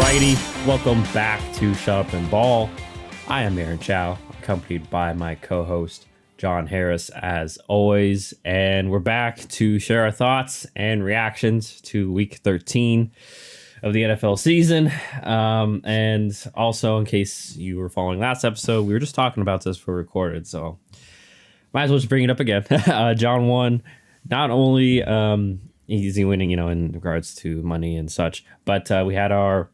Alrighty, welcome back to Shut Up and Ball. I am Aaron Chow, accompanied by my co-host John Harris as always, and we're back to share our thoughts and reactions to Week 13 of the NFL season. And also, in case you were following last episode, we were just talking about this before we recorded, so might as well just bring it up again. John won, not only easy winning, in regards to money and such, but we had our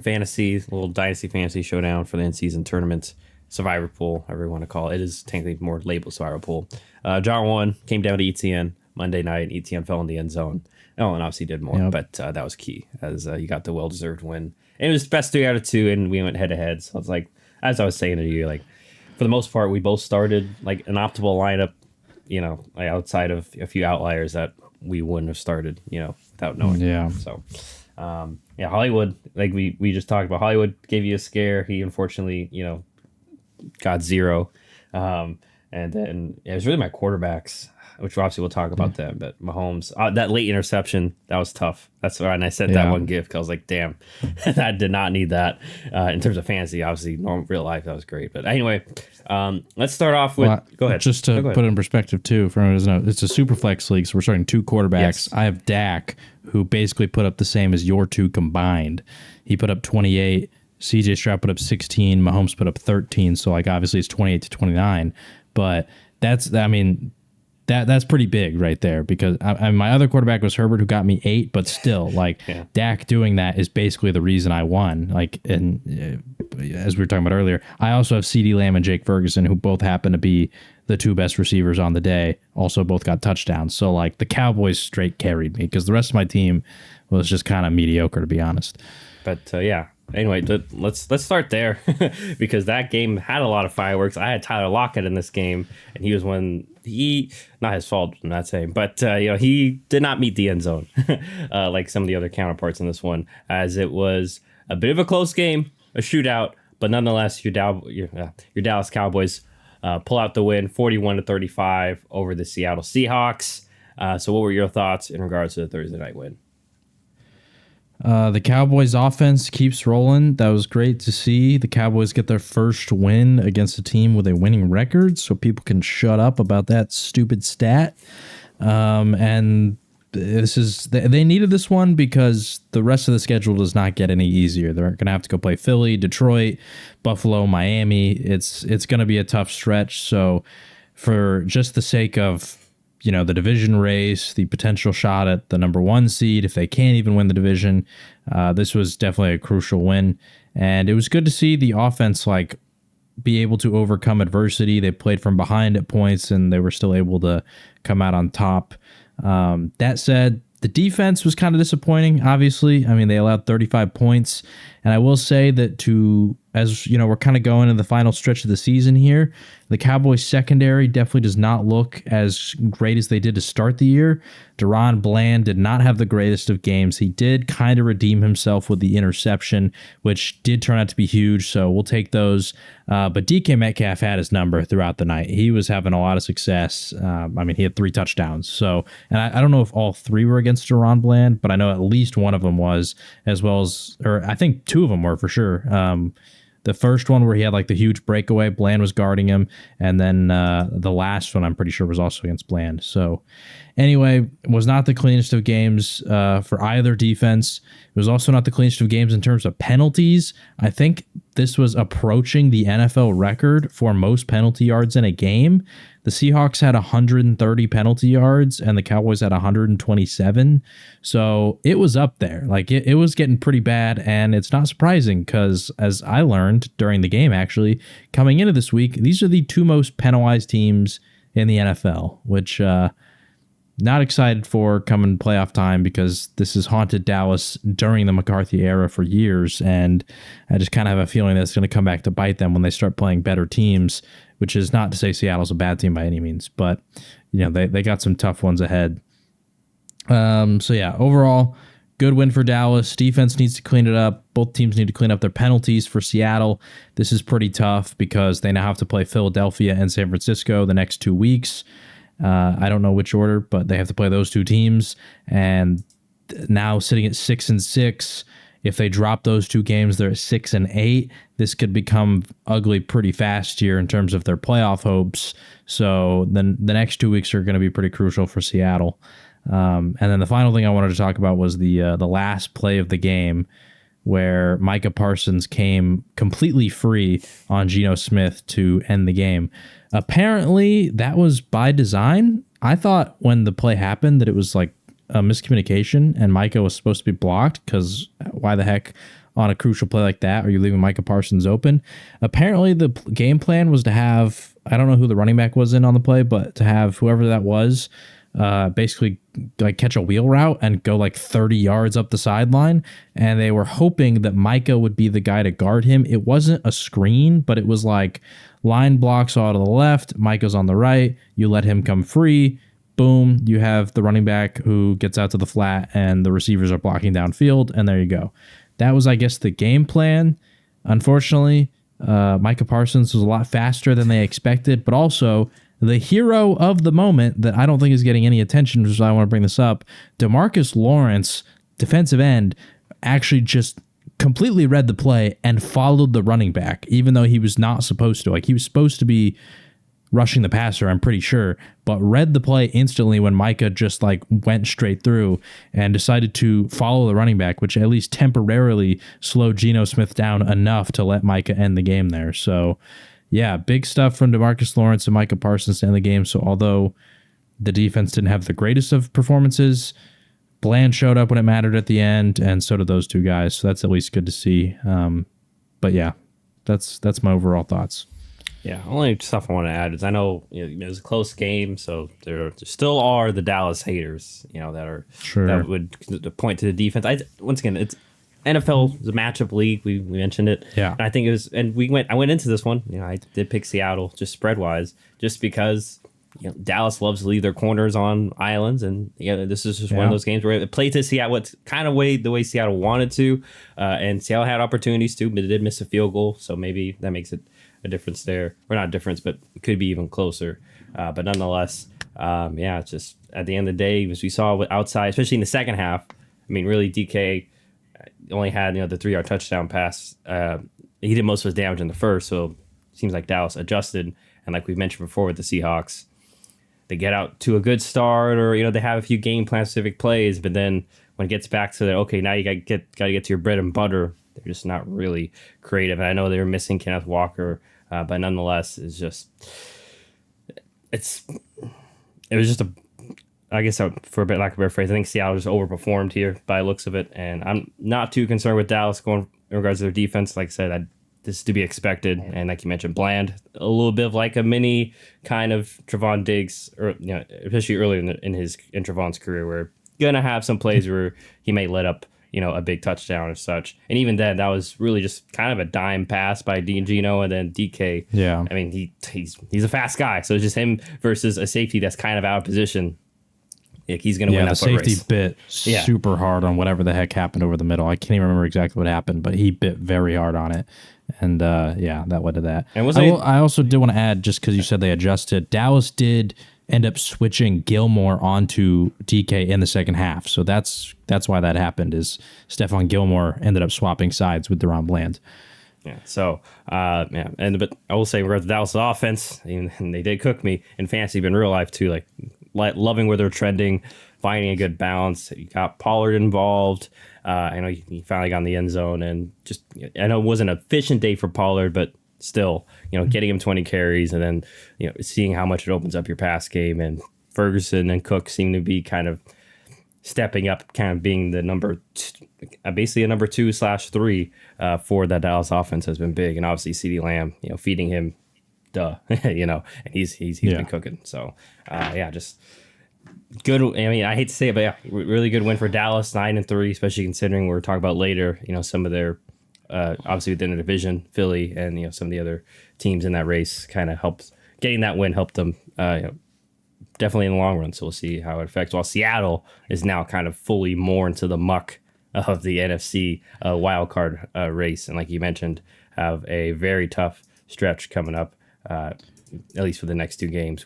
little dynasty fantasy showdown for the in-season tournament, survivor pool, however you want to call it. It is technically more labeled survivor pool. John won, came down to ETN Monday night. ETN fell in the end zone. Oh, and obviously did more, but that was key as you got the well-deserved win. And it was best 3 out of 2, and we went head-to-head. So it's like, as I was saying to you, like, for the most part, we both started like an optimal lineup, like outside of a few outliers that we wouldn't have started, without knowing. Yeah. So, Hollywood, like we just talked about, Hollywood gave you a scare. He unfortunately, got 0. And then it was really my quarterbacks, which obviously we'll talk about them. But Mahomes, that late interception, that was tough. That's why, and I sent that one gift because I was like, damn, I did not need that. In terms of fantasy, obviously, real life, that was great. But anyway, let's start off with. Go ahead. Just to put it in perspective, too, for anyone who doesn't know, it's a super flex league, so we're starting 2 quarterbacks. Yes. I have Dak, who basically put up the same as your 2 combined. He put up 28. CJ Stroud put up 16. Mahomes put up 13. So, like, obviously, it's 28 to 29. But that's pretty big right there because my other quarterback was Herbert, who got me 8, but still, like, Dak doing that is basically the reason I won. Like, and as we were talking about earlier, I also have CeeDee Lamb and Jake Ferguson, who both happen to be the 2 best receivers on the day. Also, both got touchdowns. So, like, the Cowboys straight carried me because the rest of my team was just kind of mediocre, to be honest. But anyway, let's start there because that game had a lot of fireworks. I had Tyler Lockett in this game, and he was not his fault, I'm not saying, but he did not meet the end zone like some of the other counterparts in this one, as it was a bit of a close game, a shootout, but nonetheless, your Dallas Cowboys pull out the win, 41-35 over the Seattle Seahawks. So, what were your thoughts in regards to the Thursday night win? The Cowboys offense keeps rolling. That was great to see. The Cowboys get their first win against a team with a winning record, so people can shut up about that stupid stat. And they needed this one because the rest of the schedule does not get any easier. They're going to have to go play Philly, Detroit, Buffalo, Miami. It's going to be a tough stretch. So for just the sake of the division race, the potential shot at the number 1 seed, if they can't even win the division, this was definitely a crucial win. And it was good to see the offense be able to overcome adversity. They played from behind at points, and they were still able to come out on top. That said, the defense was kind of disappointing, obviously. I mean, they allowed 35 points. And I will say that we're kind of going into the final stretch of the season here, the Cowboys secondary definitely does not look as great as they did to start the year. Deron Bland did not have the greatest of games. He did kind of redeem himself with the interception, which did turn out to be huge, so we'll take those. But DK Metcalf had his number throughout the night. He was having a lot of success. He had 3 touchdowns. So, and I don't know if all 3 were against Deron Bland, but I know at least one of them was, as well as, or I think 2 of them were for sure. The first one where he had the huge breakaway, Bland was guarding him. And then the last one I'm pretty sure was also against Bland. So anyway, was not the cleanest of games for either defense. It was also not the cleanest of games in terms of penalties. I think this was approaching the NFL record for most penalty yards in a game. The Seahawks had 130 penalty yards and the Cowboys had 127. So it was up there. It was getting pretty bad, and it's not surprising because, as I learned during the game, actually, coming into this week, these are the 2 most penalized teams in the NFL, which not excited for coming playoff time because this has haunted Dallas during the McCarthy era for years, and I just kind of have a feeling that it's going to come back to bite them when they start playing better teams, which is not to say Seattle's a bad team by any means, but they got some tough ones ahead. Overall, good win for Dallas. Defense needs to clean it up. Both teams need to clean up their penalties. For Seattle, this is pretty tough because they now have to play Philadelphia and San Francisco the next 2 weeks. I don't know which order, but they have to play those 2 teams. And now sitting at 6-6, If they drop those 2 games, they're at 6-8. This could become ugly pretty fast here in terms of their playoff hopes. So then the next 2 weeks are going to be pretty crucial for Seattle. And then the final thing I wanted to talk about was the last play of the game, where Micah Parsons came completely free on Geno Smith to end the game. Apparently, that was by design. I thought when the play happened that it was like a miscommunication and Micah was supposed to be blocked, because why the heck on a crucial play like that are you leaving Micah Parsons open? Apparently, the game plan was to have, I don't know who the running back was in on the play, but to have whoever that was basically like catch a wheel route and go like 30 yards up the sideline. And they were hoping that Micah would be the guy to guard him. It wasn't a screen, but it was like line blocks all to the left, Micah's on the right, you let him come free, boom, you have the running back who gets out to the flat and the receivers are blocking downfield, and there you go. That was, I guess, the game plan. Unfortunately, Micah Parsons was a lot faster than they expected, but also the hero of the moment that I don't think is getting any attention, which is why I want to bring this up, DeMarcus Lawrence, defensive end, actually just completely read the play and followed the running back, even though he was not supposed to. Like, he was supposed to be rushing the passer, I'm pretty sure, but read the play instantly when Micah just like went straight through and decided to follow the running back, which at least temporarily slowed Geno Smith down enough to let Micah end the game there. So yeah, big stuff from DeMarcus Lawrence and Micah Parsons to end the game. So although the defense didn't have the greatest of performances, Bland showed up when it mattered at the end, and so did those 2 guys. So that's at least good to see. But yeah, that's my overall thoughts. Yeah, only stuff I want to add is I know, it was a close game, so there still are the Dallas haters, that would point to the defense. Once again, it's NFL is a matchup league. We mentioned it. Yeah, and I think it was, and I went into this one. I did pick Seattle just spread wise, just because Dallas loves to leave their corners on islands, and this is just one of those games where it played to Seattle what's kind of the way Seattle wanted to, and Seattle had opportunities too, but it did miss a field goal, so maybe that makes it a difference there, or not a difference, but it could be even closer. But nonetheless, it's just at the end of the day, as we saw outside, especially in the second half. I mean, really, DK only had the 3-yard touchdown pass. He did most of his damage in the first, so it seems like Dallas adjusted. And like we mentioned before with the Seahawks, they get out to a good start, or they have a few game plan specific plays, but then when it gets back to okay, now you got to get to your bread and butter. They're just not really creative. And I know they were missing Kenneth Walker, but nonetheless, it was just I guess for a bit lack of a better phrase, I think Seattle just overperformed here by the looks of it, and I'm not too concerned with Dallas going in regards to their defense. Like I said, this is to be expected, and like you mentioned, Bland, a little bit of like a mini kind of Trevon Diggs, or especially early in Trevon's career, where gonna have some plays where he may let up a big touchdown or such. And even then, that was really just kind of a dime pass by Geno, and then DK. Yeah. I mean, he's a fast guy, so it's just him versus a safety that's kind of out of position. Like, he's going to win that foot race. The safety bit super hard on whatever the heck happened over the middle. I can't even remember exactly what happened, but he bit very hard on it. And that led to that. And I also did want to add, just because you said they adjusted, Dallas did end up switching Gilmore onto DK in the second half. So that's why that happened, is Stephon Gilmore ended up swapping sides with Deron Bland. Yeah. So, but I will say, we're the Dallas offense, and they did cook me in fantasy, but in real life too, like loving where they're trending, finding a good balance. You got Pollard involved. I know he finally got in the end zone, and just, I know it wasn't an efficient day for Pollard, but still, getting him 20 carries, and then, seeing how much it opens up your pass game. And Ferguson and Cook seem to be kind of stepping up, kind of being the basically a number 2/3 for that Dallas offense has been big. And obviously CeeDee Lamb, feeding him, and he's been cooking. So, just good. I mean, I hate to say it, but really good win for Dallas, 9-3, especially considering we're talking about later, some of their, obviously within the division, Philly and, some of the other teams in that race kind of getting that win helped them, definitely in the long run. So we'll see how it affects. While Seattle is now kind of fully more into the muck of the NFC wildcard race. And like you mentioned, have a very tough stretch coming up, at least for the next 2 games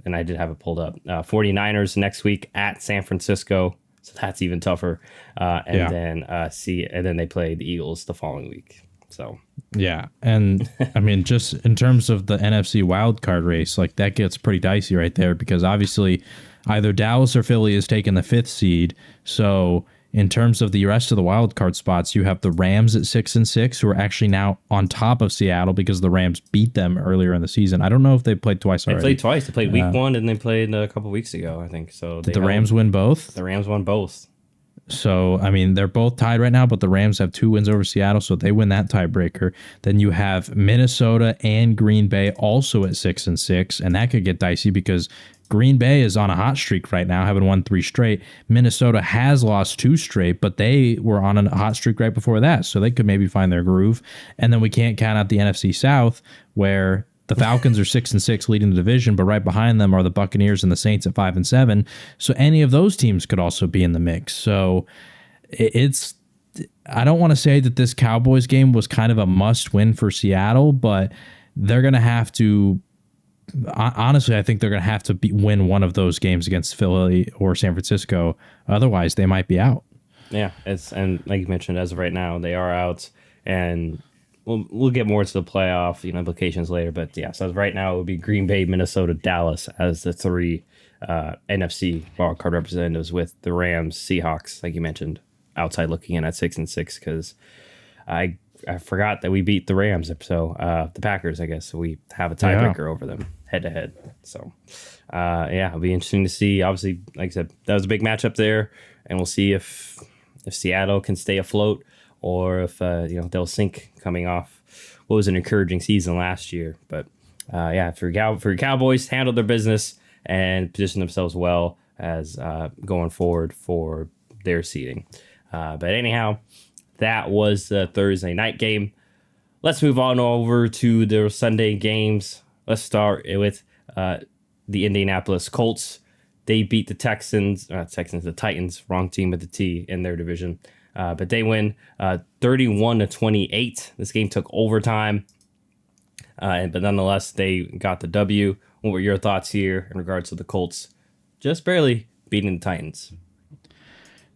and I did have it pulled up, 49ers next week at San Francisco, so that's even tougher. And then they play the Eagles the following week. So Yeah, and I mean, just in terms of the NFC wildcard race, like that gets pretty dicey right there because obviously either Dallas or Philly is taking the 5th seed. So in terms of the rest of the wildcard spots, you have the Rams at 6-6, who are actually now on top of Seattle because the Rams beat them earlier in the season. I don't know if they played twice already. They played twice. They played week 1 and they played a couple weeks ago, I think. So did the Rams win both? The Rams won both. So, I mean, they're both tied right now, but the Rams have 2 wins over Seattle, so they win that tiebreaker. Then you have Minnesota and Green Bay also at 6-6, and that could get dicey because Green Bay is on a hot streak right now, having won 3 straight. Minnesota has lost 2 straight, but they were on a hot streak right before that, so they could maybe find their groove. And then we can't count out the NFC South, where the Falcons are 6-6 leading the division, but right behind them are the Buccaneers and the Saints at 5-7. So any of those teams could also be in the mix. So it's, I don't want to say that this Cowboys game was kind of a must win for Seattle, but they're going to have to, honestly, I think they're going to have to win one of those games against Philly or San Francisco. Otherwise, they might be out. Yeah, and like you mentioned, as of right now, they are out, and we'll get more to the playoff implications later, but yeah. So right now it would be Green Bay, Minnesota, Dallas as the 3 NFC wildcard representatives, with the Rams, Seahawks, like you mentioned, outside looking in at 6-6 because I forgot that we beat the Rams, so the Packers, I guess. So we have a tiebreaker over them head to head. So it'll be interesting to see. Obviously, like I said, that was a big matchup there, and we'll see if Seattle can stay afloat, or if they'll sink coming off what was an encouraging season last year. But for your Cowboys, handle their business and position themselves well as going forward for their seeding. But anyhow, that was the Thursday night game. Let's move on over to the Sunday games. Let's start with the Indianapolis Colts. They beat the the Titans, wrong team with the T in their division. But they win 31-28. This game took overtime, but nonetheless, they got the W. What were your thoughts here in regards to the Colts just barely beating the Titans?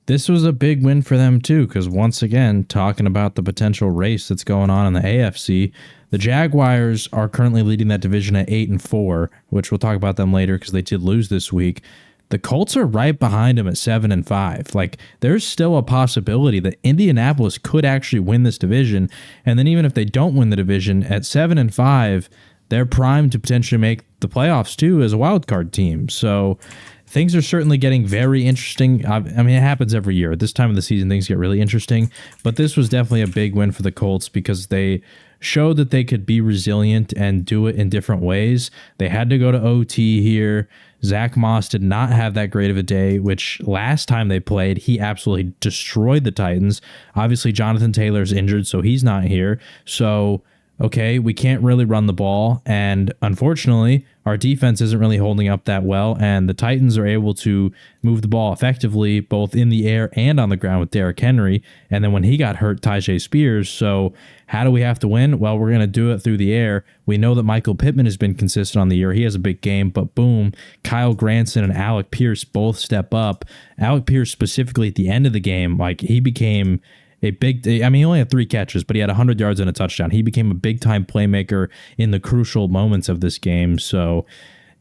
This was a big win for them, too, because once again, talking about the potential race that's going on in the AFC, the Jaguars are currently leading that division at 8-4, which we'll talk about them later because they did lose this week. The Colts are right behind them at 7-5. Like, there's still a possibility that Indianapolis could actually win this division. And then even if they don't win the division at 7-5, they're primed to potentially make the playoffs too as a wild card team. So things are certainly getting very interesting. I mean, it happens every year. At this time of the season, things get really interesting. But this was definitely a big win for the Colts because they showed that they could be resilient and do it in different ways. They had to go to OT here. Zach Moss did not have that great of a day, which last time they played, he absolutely destroyed the Titans. Obviously, Jonathan Taylor's injured, so he's not here. So, okay, we can't really run the ball, and unfortunately, our defense isn't really holding up that well, and the Titans are able to move the ball effectively, both in the air and on the ground with Derrick Henry, and then when he got hurt, Tyjae Spears. So how do we have to win? Well, we're going to do it through the air. We know that Michael Pittman has been consistent on the year. He has a big game, but boom, Kyle Granson and Alec Pierce both step up. Alec Pierce specifically at the end of the game, like he became a big, I mean, he only had 3 catches, but he had 100 yards and a touchdown. He became a big-time playmaker in the crucial moments of this game. So,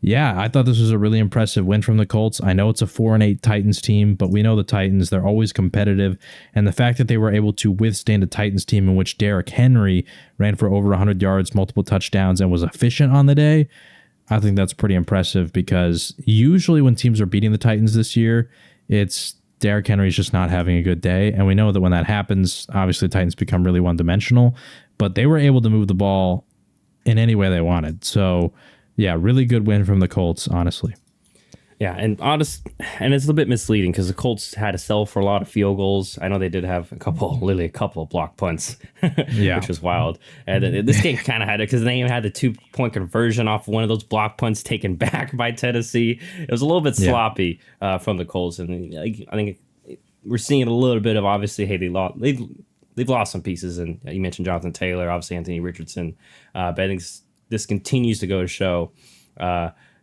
yeah, I thought this was a really impressive win from the Colts. I know it's a 4-8 Titans team, but we know the Titans, they're always competitive. And the fact that they were able to withstand a Titans team in which Derrick Henry ran for over 100 yards, multiple touchdowns, and was efficient on the day, I think that's pretty impressive because usually when teams are beating the Titans this year, it's Derrick Henry's just not having a good day. And we know that when that happens, obviously the Titans become really one-dimensional. But they were able to move the ball in any way they wanted. So, yeah, really good win from the Colts, honestly. Yeah, and it's a little bit misleading because the Colts had to sell for a lot of field goals. I know they did have literally a couple of block punts, which was wild. And this game kind of had it because they even had the 2-point conversion off one of those block punts taken back by Tennessee. It was a little bit sloppy from the Colts, and I think we're seeing a little bit of obviously, hey, they've lost some pieces, and you mentioned Jonathan Taylor, obviously Anthony Richardson, but I think this continues to go to show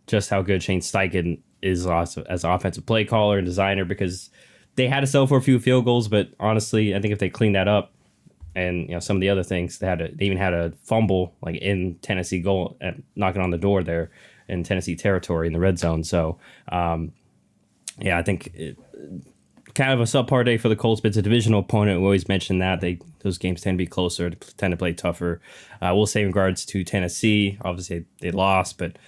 just how good Shane Steichen is as an offensive play caller and designer, because they had to settle for a few field goals, but honestly, I think if they clean that up and some of the other things, they even had a fumble like in Tennessee goal and knocking on the door there in Tennessee territory in the red zone. So I think kind of a subpar day for the Colts, but it's a divisional opponent. We always mention that those games tend to be closer, tend to play tougher. We'll say in regards to Tennessee, obviously they lost, but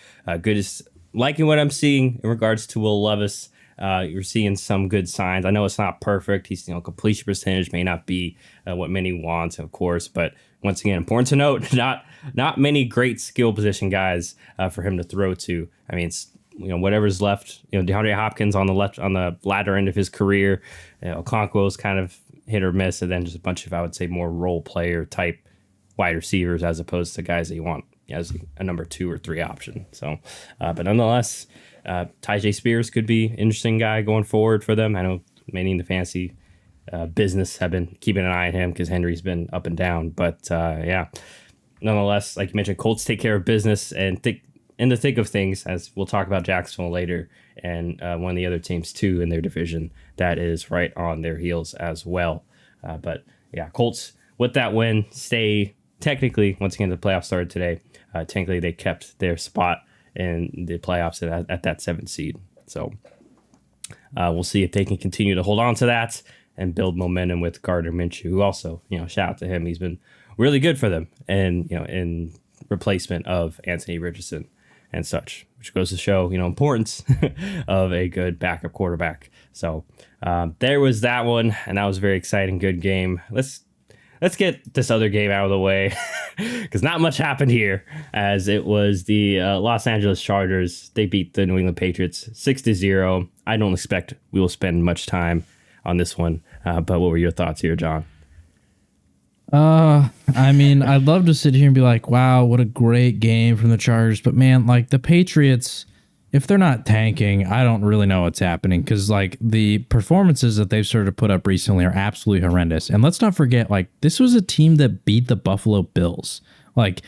good is liking what I'm seeing in regards to Will Levis. You're seeing some good signs. I know it's not perfect. He's completion percentage may not be what many want, of course, but once again, important to note, not many great skill position guys for him to throw to. I mean, it's whatever's left. DeAndre Hopkins on the latter end of his career. Okonkwo's kind of hit or miss, and then just a bunch of, I would say, more role player type wide receivers as opposed to guys that you want as a number 2 or 3 option. So, but nonetheless, Tyjae Spears could be an interesting guy going forward for them. I know many in the fantasy business have been keeping an eye on him because Henry's been up and down. But nonetheless, like you mentioned, Colts take care of business and in the thick of things, as we'll talk about Jacksonville later, and one of the other teams too in their division that is right on their heels as well. But Colts with that win stay technically, once again, the playoffs started today. Technically, they kept their spot in the playoffs at that 7th seed. So we'll see if they can continue to hold on to that and build momentum with Gardner Minshew, who also, shout out to him. He's been really good for them and, in replacement of Anthony Richardson and such, which goes to show, importance of a good backup quarterback. So there was that one, and that was a very exciting, good game. Let's get this other game out of the way because not much happened here, as it was the Los Angeles Chargers. They beat the New England Patriots 6-0. I don't expect we will spend much time on this one, but what were your thoughts here, John? I mean, I'd love to sit here and be like, wow, what a great game from the Chargers. But man, like the Patriots, if they're not tanking, I don't really know what's happening, because like the performances that they've started to put up recently are absolutely horrendous. And let's not forget, like, this was a team that beat the Buffalo Bills. Like,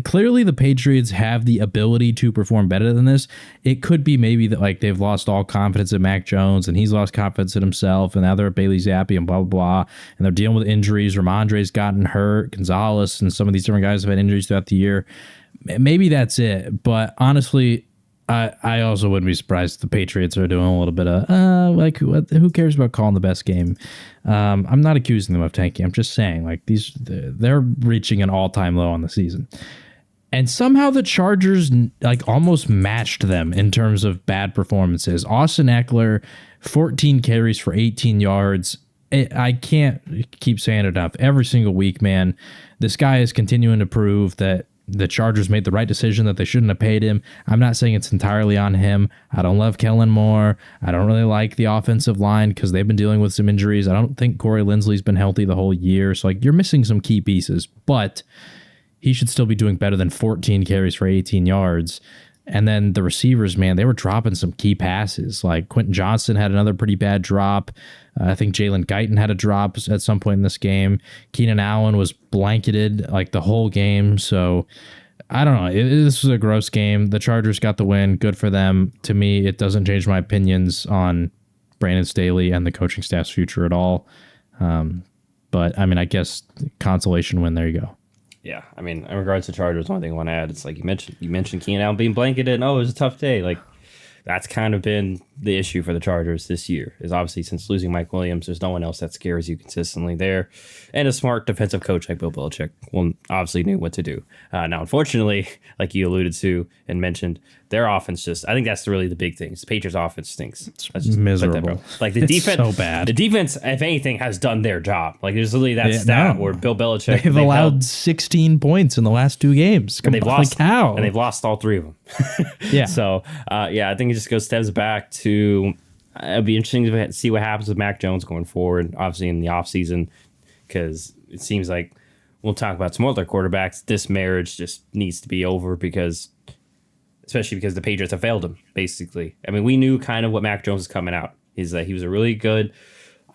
clearly the Patriots have the ability to perform better than this. It could be maybe that like they've lost all confidence in Mac Jones and he's lost confidence in himself, and now they're at Bailey Zappi and blah, blah, blah. And they're dealing with injuries. Ramondre's gotten hurt. Gonzalez and some of these different guys have had injuries throughout the year. Maybe that's it. But honestly, I also wouldn't be surprised if the Patriots are doing a little bit of, who cares about calling the best game? I'm not accusing them of tanking. I'm just saying, like, they're reaching an all-time low on the season. And somehow the Chargers, like, almost matched them in terms of bad performances. Austin Eckler, 14 carries for 18 yards. I can't keep saying it enough. Every single week, man, this guy is continuing to prove that the Chargers made the right decision, that they shouldn't have paid him. I'm not saying it's entirely on him. I don't love Kellen Moore. I don't really like the offensive line because they've been dealing with some injuries. I don't think Corey Linsley's been healthy the whole year. So, like, you're missing some key pieces, but he should still be doing better than 14 carries for 18 yards. And then the receivers, man, they were dropping some key passes. Like Quentin Johnston had another pretty bad drop. I think Jalen Guyton had a drop at some point in this game. Keenan Allen was blanketed like the whole game. So I don't know. This was a gross game. The Chargers got the win. Good for them. To me, it doesn't change my opinions on Brandon Staley and the coaching staff's future at all. But I mean, I guess consolation win. There you go. Yeah, I mean, in regards to Chargers, one thing I want to add, it's like you mentioned Keenan Allen being blanketed, and it was a tough day. Like, that's kind of been the issue for the Chargers this year, is obviously since losing Mike Williams, there's no one else that scares you consistently there. And a smart defensive coach like Bill Belichick obviously knew what to do. Now, unfortunately, like you alluded to and mentioned, their offense I think that's really the big thing. The Patriots offense stinks. It's miserable. Like the defense, so bad. The defense, if anything, has done their job. Like there's literally that stat where Bill Belichick, they've allowed 16 points in the last 2 games. And they've lost and they've lost all 3 of them. Yeah. So I think it just goes steps back to. It'll be interesting to see what happens with Mac Jones going forward, obviously in the offseason, because it seems like we'll talk about some other quarterbacks. This marriage just needs to be over especially because the Patriots have failed him, basically. I mean, we knew kind of what Mac Jones is coming out. He was a really good.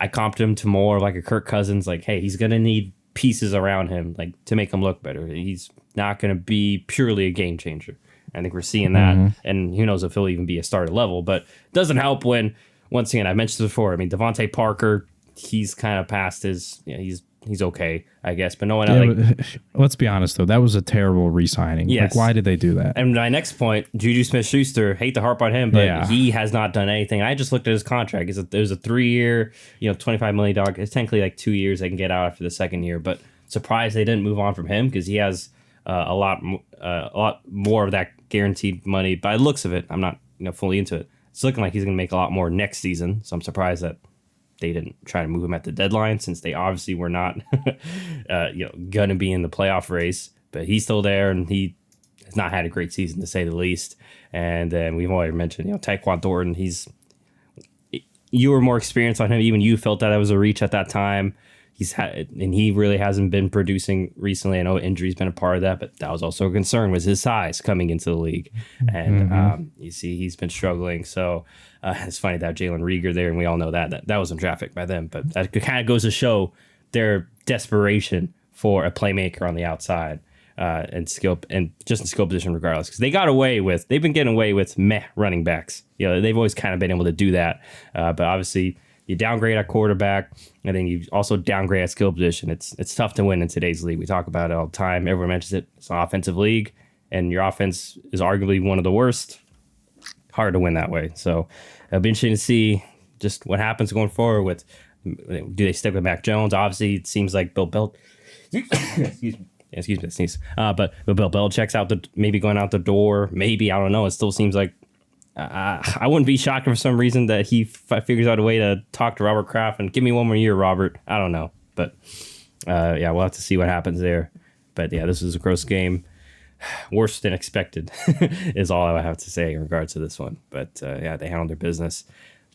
I comped him to more like a Kirk Cousins. Like, hey, he's going to need pieces around him like to make him look better. He's not going to be purely a game changer. I think we're seeing that, and who knows if he'll even be a starter level. But it doesn't help when once again, I mentioned this before. I mean, Devontae Parker, he's kind of past his. He's okay, I guess, but no one. But let's be honest though, that was a terrible re-signing. Yes. Like, why did they do that? And my next point, Juju Smith-Schuster, hate to harp on him, but he has not done anything. I just looked at his contract. There's a 3-year, $25 million. It's technically like 2 years. They can get out after the second year, but surprised they didn't move on from him because he has a lot more of that guaranteed money. By the looks of it, I'm not fully into it. It's looking like he's going to make a lot more next season, so I'm surprised that they didn't try to move him at the deadline since they obviously were not going to be in the playoff race. But he's still there, and he has not had a great season, to say the least. And then we've already mentioned, Tyquan Thornton. You were more experienced on him. Even you felt that was a reach at that time. He really hasn't been producing recently. I know injury's been a part of that, but that was also a concern, was his size coming into the league. And you see he's been struggling. So it's funny that Jalen Reagor there, and we all know that wasn't trafficked by them. But that kind of goes to show their desperation for a playmaker on the outside and skill, and just in skill position regardless. Because they've been getting away with meh running backs. They've always kind of been able to do that. But obviously, you downgrade at quarterback, and then you also downgrade at skill position. It's tough to win in today's league. We talk about it all the time. Everyone mentions it. It's an offensive league, and your offense is arguably one of the worst. Hard to win that way. So it'll be interesting to see just what happens going forward with, do they stick with Mac Jones? Obviously, it seems like Bill Belichick. Excuse me, sneeze. But Bill Belichick's maybe going out the door. Maybe, I don't know. It still seems like I wouldn't be shocked for some reason that he figures out a way to talk to Robert Kraft and give me one more year, Robert. I don't know. But we'll have to see what happens there. But yeah, this is a gross game. Worse than expected is all I have to say in regards to this one. But they handled their business.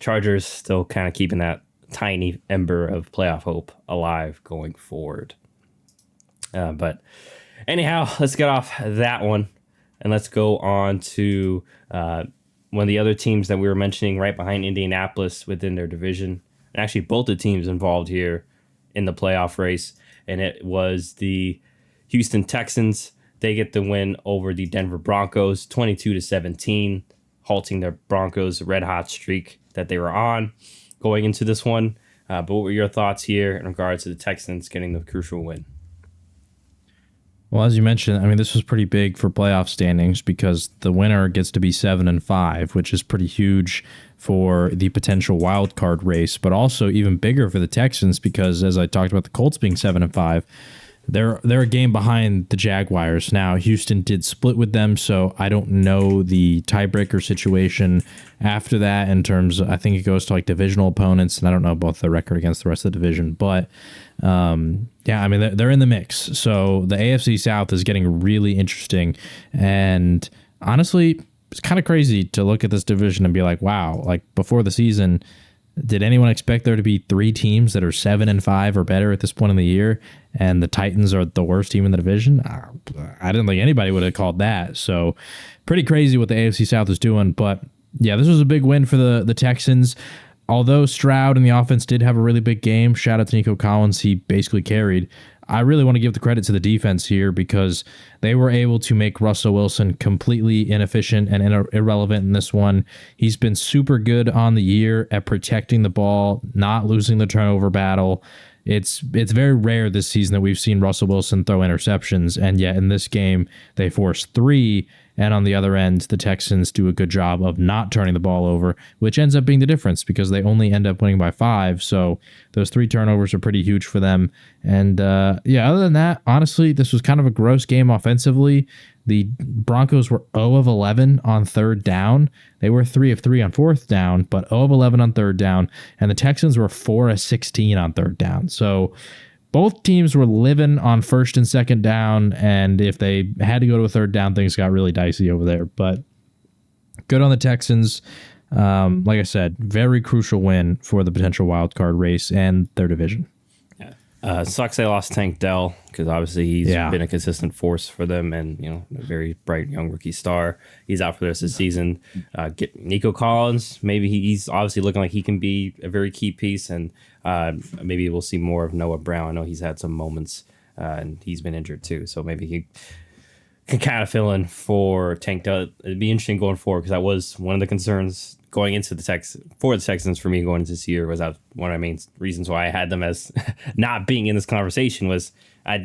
Chargers still kind of keeping that tiny ember of playoff hope alive going forward. But anyhow, let's get off that one and let's go on to one of the other teams that we were mentioning right behind Indianapolis within their division. And actually, both the teams involved here in the playoff race. And it was the Houston Texans. They get the win over the Denver Broncos, 22-17, halting their Broncos' red-hot streak that they were on going into this one. But what were your thoughts here in regards to the Texans getting the crucial win? Well, as you mentioned, I mean, this was pretty big for playoff standings because the winner gets to be 7-5, which is pretty huge for the potential wild card race, but also even bigger for the Texans because, as I talked about the Colts being 7-5, they're a game behind the Jaguars. Now, Houston did split with them, so I don't know the tiebreaker situation after that in terms of, I think it goes to like divisional opponents, and I don't know about the record against the rest of the division, but I mean, they're in the mix. So the AFC South is getting really interesting, and honestly, it's kind of crazy to look at this division and be like, wow, like before the season, did anyone expect there to be 3 teams that are 7-5 or better at this point in the year, and the Titans are the worst team in the division? I didn't think anybody would have called that. So pretty crazy what the AFC South is doing. But yeah, this was a big win for the Texans. Although Stroud and the offense did have a really big game, shout out to Nico Collins, he basically carried. I really want to give the credit to the defense here because they were able to make Russell Wilson completely inefficient and irrelevant in this one. He's been super good on the year at protecting the ball, not losing the turnover battle. It's very rare this season that we've seen Russell Wilson throw interceptions, and yet in this game they forced 3, and on the other end, the Texans do a good job of not turning the ball over, which ends up being the difference because they only end up winning by 5. So those 3 turnovers are pretty huge for them. And other than that, honestly, this was kind of a gross game offensively. The Broncos were 0 of 11 on third down. They were 3 of 3 on fourth down, but 0 of 11 on third down. And the Texans were 4 of 16 on third down. So both teams were living on first and second down, and if they had to go to a third down, things got really dicey over there. But good on the Texans. Like I said, very crucial win for the potential wild card race and their division. Sucks they lost Tank Dell because obviously he's been a consistent force for them and a very bright young rookie star. He's out for the rest of the season. Get Nico Collins. Maybe he's obviously looking like he can be a very key piece, and maybe we'll see more of Noah Brown. I know he's had some moments and he's been injured too, so maybe he can kind of fill in for Tank Dell. It'd be interesting going forward because that was one of the concerns going into the Texans for me going into this year was one of the main reasons why I had them as not being in this conversation was I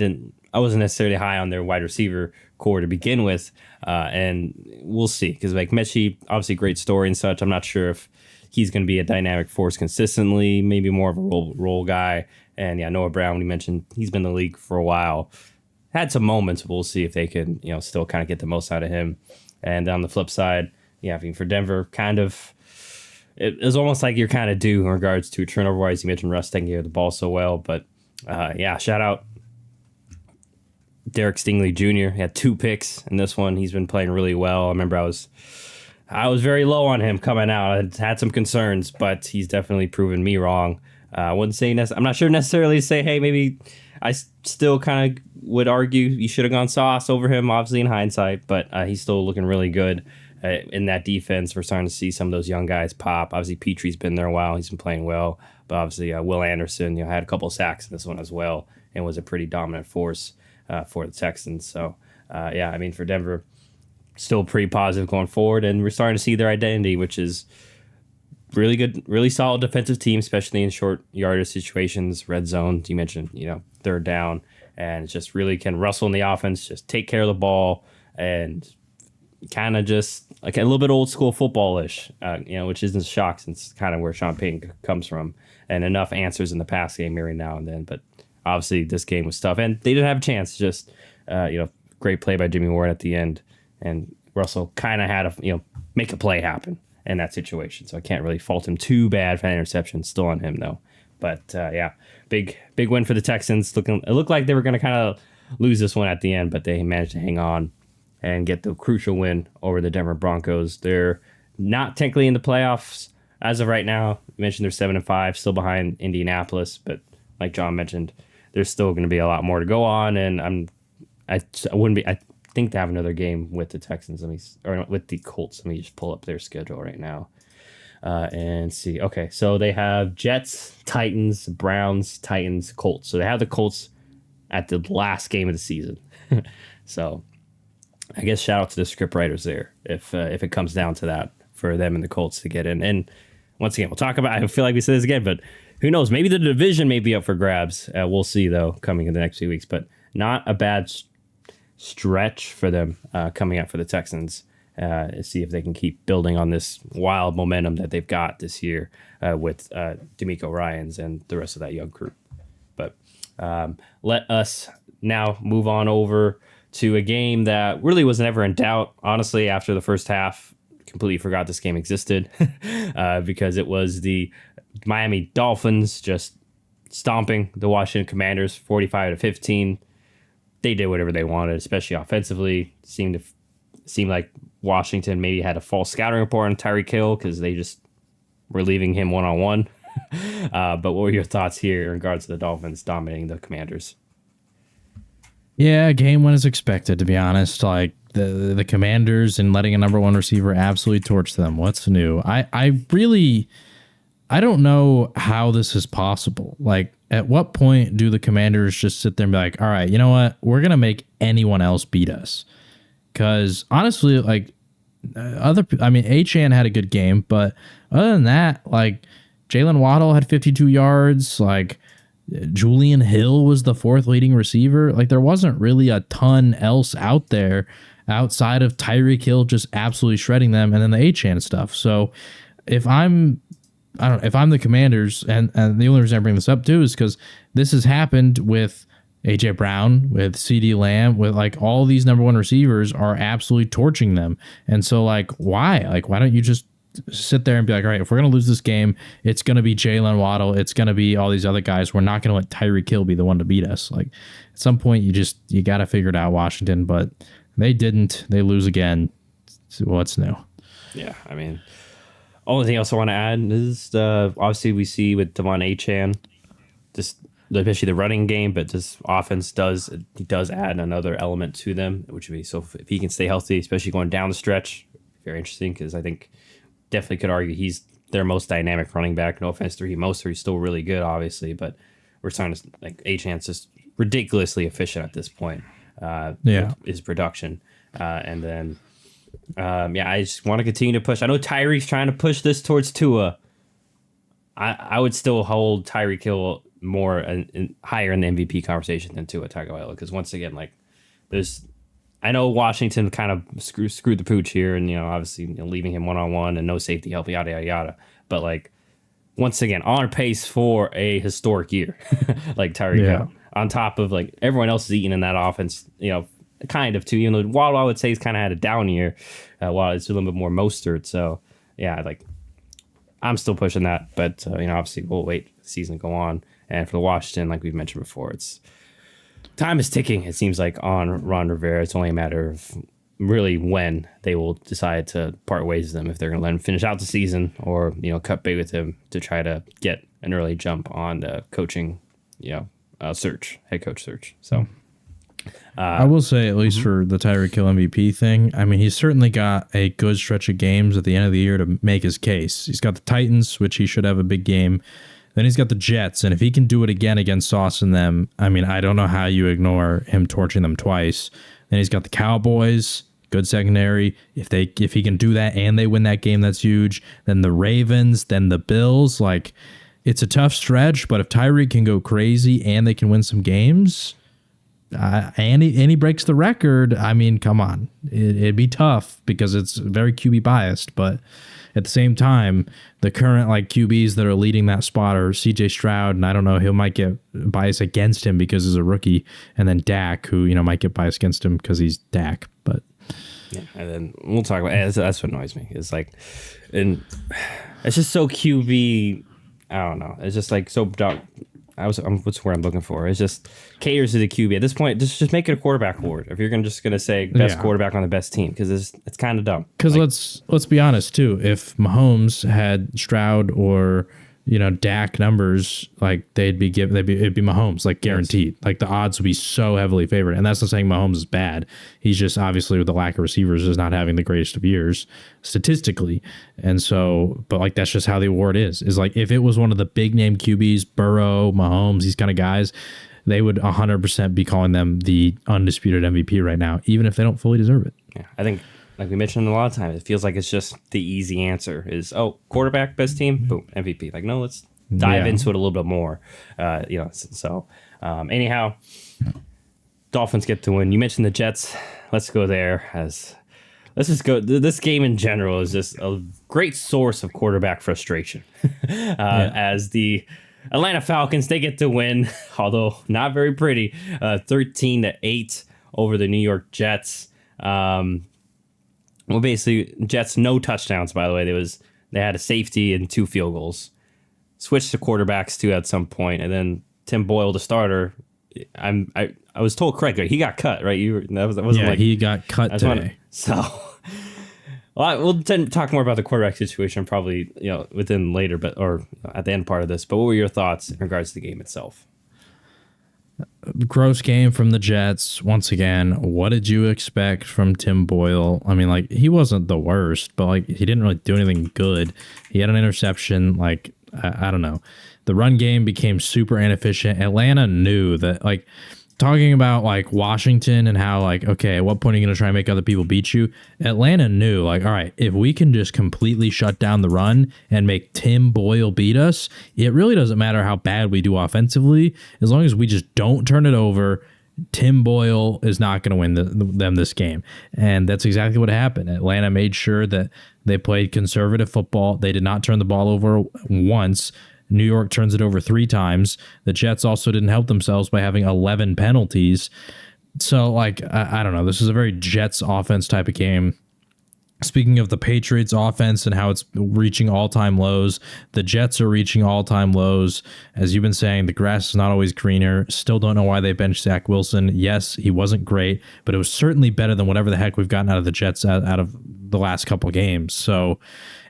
wasn't necessarily high on their wide receiver core to begin with, and we'll see because like Mechie, obviously great story and such. I'm not sure if he's going to be a dynamic force consistently, maybe more of a role guy. And yeah, Noah Brown, when you mentioned he's been in the league for a while, had some moments. We'll see if they can still kind of get the most out of him. And on the flip side, yeah, I mean for Denver, kind of. It was almost like you're kind of due in regards to turnover-wise. You mentioned Russ taking care of the ball so well, but yeah, shout out Derek Stingley Jr. He had 2 picks in this one. He's been playing really well. I remember I was very low on him coming out. I had some concerns, but he's definitely proven me wrong. I wouldn't say I'm not sure necessarily to say, hey, maybe I still kind of would argue you should have gone Sauce over him, obviously in hindsight, but he's still looking really good. In that defense, we're starting to see some of those young guys pop. Obviously, Petrie's been there a while. He's been playing well. But obviously, Will Anderson had a couple of sacks in this one as well and was a pretty dominant force for the Texans. So, yeah, I mean, for Denver, still pretty positive going forward. And we're starting to see their identity, which is really good, really solid defensive team, especially in short yardage situations, red zone. You mentioned, third down. And just really can rustle in the offense, just take care of the ball and kind of just like a little bit old school football-ish, which isn't a shock since kind of where Sean Payton comes from, and enough answers in the pass game every now and then. But obviously this game was tough, and they didn't have a chance. Just great play by Jimmy Ward at the end, and Russell kind of had to make a play happen in that situation. So I can't really fault him too bad for that interception. Still on him though. But yeah, big win for the Texans. It looked like they were going to kind of lose this one at the end, but they managed to hang on and get the crucial win over the Denver Broncos. They're not technically in the playoffs as of right now. You mentioned they're 7-5, still behind Indianapolis, but like John mentioned, there's still going to be a lot more to go on. And I think they have another game with the Texans. Or with the Colts. Let me just pull up their schedule right now and see. Okay, so they have Jets, Titans, Browns, Titans, Colts. So they have the Colts at the last game of the season. So I guess shout out to the script writers there if it comes down to that for them and the Colts to get in. And once again, we'll talk about, I feel like we said this again, but who knows? Maybe the division may be up for grabs. We'll see, though, coming in the next few weeks. But not a bad stretch for them coming up for the Texans. See if they can keep building on this wild momentum that they've got this year with D'Amico Ryans and the rest of that young group. But let us now move on over to a game that really was never in doubt. Honestly, after the first half, completely forgot this game existed because it was the Miami Dolphins just stomping the Washington Commanders 45-15. They did whatever they wanted, especially offensively. Seemed like Washington maybe had a false scouting report on Tyreek Hill because they just were leaving him one-on-one. But what were your thoughts here in regards to the Dolphins dominating the Commanders? Yeah, game went as expected, to be honest. Like the Commanders and letting a number one receiver absolutely torch them. What's new? I don't know how this is possible. Like, at what point do the Commanders just sit there and be like, all right, you know what? We're going to make anyone else beat us. Because honestly, like Achane had a good game, but other than that, like Jalen Waddle had 52 yards, like Julian Hill was the fourth leading receiver. Like there wasn't really a ton else out there outside of Tyreek Hill just absolutely shredding them and then the Achane stuff. So if I'm the Commanders, and the only reason I bring this up too is because this has happened with AJ Brown, with CeeDee Lamb, with like all these number one receivers are absolutely torching them. And so like, why? Like, why don't you just sit there and be like, all right, if we're going to lose this game, it's going to be Jalen Waddle. It's going to be all these other guys. We're not going to let Tyreek Hill be the one to beat us. Like at some point you got to figure it out, Washington, but they didn't. They lose again. So what's new? Yeah. I mean, only thing else I want to add is obviously we see with Devon Achane, just especially the running game, but this offense does add another element to them, which would be so if he can stay healthy, especially going down the stretch, very interesting because I think definitely could argue he's their most dynamic running back. No offense to he's still really good, obviously, but we're starting to like Achane's just ridiculously efficient at this point. His production, and then Yeah, I just want to continue to push. I know Tyreek's trying to push this towards Tua. I would still hold Tyreek Hill more higher in the MVP conversation than Tua Tagovailoa, because once again, like, I know Washington kind of screwed the pooch here, and obviously leaving him 1-on-1 and no safety help, yada yada yada. But like, once again, on pace for a historic year, like Tyreek Hill, on top of like everyone else is eating in that offense, kind of too. Even though Waddle, I would say, he's kind of had a down year, while it's a little bit more Mostert. So yeah, like, I'm still pushing that, but obviously we'll wait the season to go on. And for the Washington, like we've mentioned before, it's time is ticking. It seems like on Ron Rivera. It's only a matter of really when they will decide to part ways with them, if they're going to let him finish out the season or cut bait with him to try to get an early jump on the coaching head coach search. So I will say, at least for the Tyreek Hill MVP thing, I mean, he's certainly got a good stretch of games at the end of the year to make his case. He's got the Titans, which he should have a big game. Then he's got the Jets, and if he can do it again against Sauce and them, I mean, I don't know how you ignore him torching them twice. Then he's got the Cowboys, good secondary. If he can do that and they win that game, that's huge. Then the Ravens, then the Bills. Like, it's a tough stretch, but if Tyreek can go crazy and they can win some games, and he breaks the record, I mean, come on. It'd be tough because it's very QB biased, but at the same time, the current like QBs that are leading that spot are CJ Stroud, and I don't know, he might get biased against him because he's a rookie, and then Dak, who might get biased against him because he's Dak. But yeah, and then we'll talk about that's what annoys me. It's like, and it's just so QB. I don't know. It's just like so. What's the word I'm looking for? It's just caters to the QB at this point. Just make it a quarterback award if you're just gonna say best quarterback on the best team, because it's kind of dumb. Because let's be honest too. If Mahomes had Stroud or Dak numbers, like it'd be Mahomes, like guaranteed. Yes. Like the odds would be so heavily favored. And that's not saying Mahomes is bad. He's just obviously, with the lack of receivers, is not having the greatest of years statistically. And so, but like that's just how the award is like if it was one of the big name QBs, Burrow, Mahomes, these kind of guys, they would 100% be calling them the undisputed MVP right now, even if they don't fully deserve it. Yeah, I think, like we mentioned a lot of times, it feels like it's just the easy answer is, quarterback, best team, boom, MVP. Like, no, let's dive into it a little bit more. Anyhow, Dolphins get to win. You mentioned the Jets. Let's go there. Let's just go. This game in general is just a great source of quarterback frustration. As the Atlanta Falcons, they get to win, although not very pretty, 13-8 over the New York Jets. Well, basically, Jets, no touchdowns, by the way. They had a safety and 2 field goals. Switched to quarterbacks, too, at some point. And then Tim Boyle, the starter, I was told correctly. He got cut, right? He got cut today. We'll talk more about the quarterback situation probably within later, or at the end part of this. But what were your thoughts in regards to the game itself? Gross game from the Jets. Once again, what did you expect from Tim Boyle? I mean, like, he wasn't the worst, but like he didn't really do anything good. He had an interception. Like, I don't know. The run game became super inefficient. Atlanta knew that, like, talking about like Washington and how like, okay, at what point are you going to try and make other people beat you? Atlanta knew, like, all right, if we can just completely shut down the run and make Tim Boyle beat us, it really doesn't matter how bad we do offensively. As long as we just don't turn it over, Tim Boyle is not going to win them this game. And that's exactly what happened. Atlanta made sure that they played conservative football. They did not turn the ball over once. New York turns it over 3 times. The Jets also didn't help themselves by having 11 penalties. So, like, I don't know. This is a very Jets offense type of game. Speaking of the Patriots offense and how it's reaching all-time lows, the Jets are reaching all-time lows. As you've been saying, the grass is not always greener. Still don't know why they benched Zach Wilson. Yes, he wasn't great, but it was certainly better than whatever the heck we've gotten out of the Jets out of the last couple games. So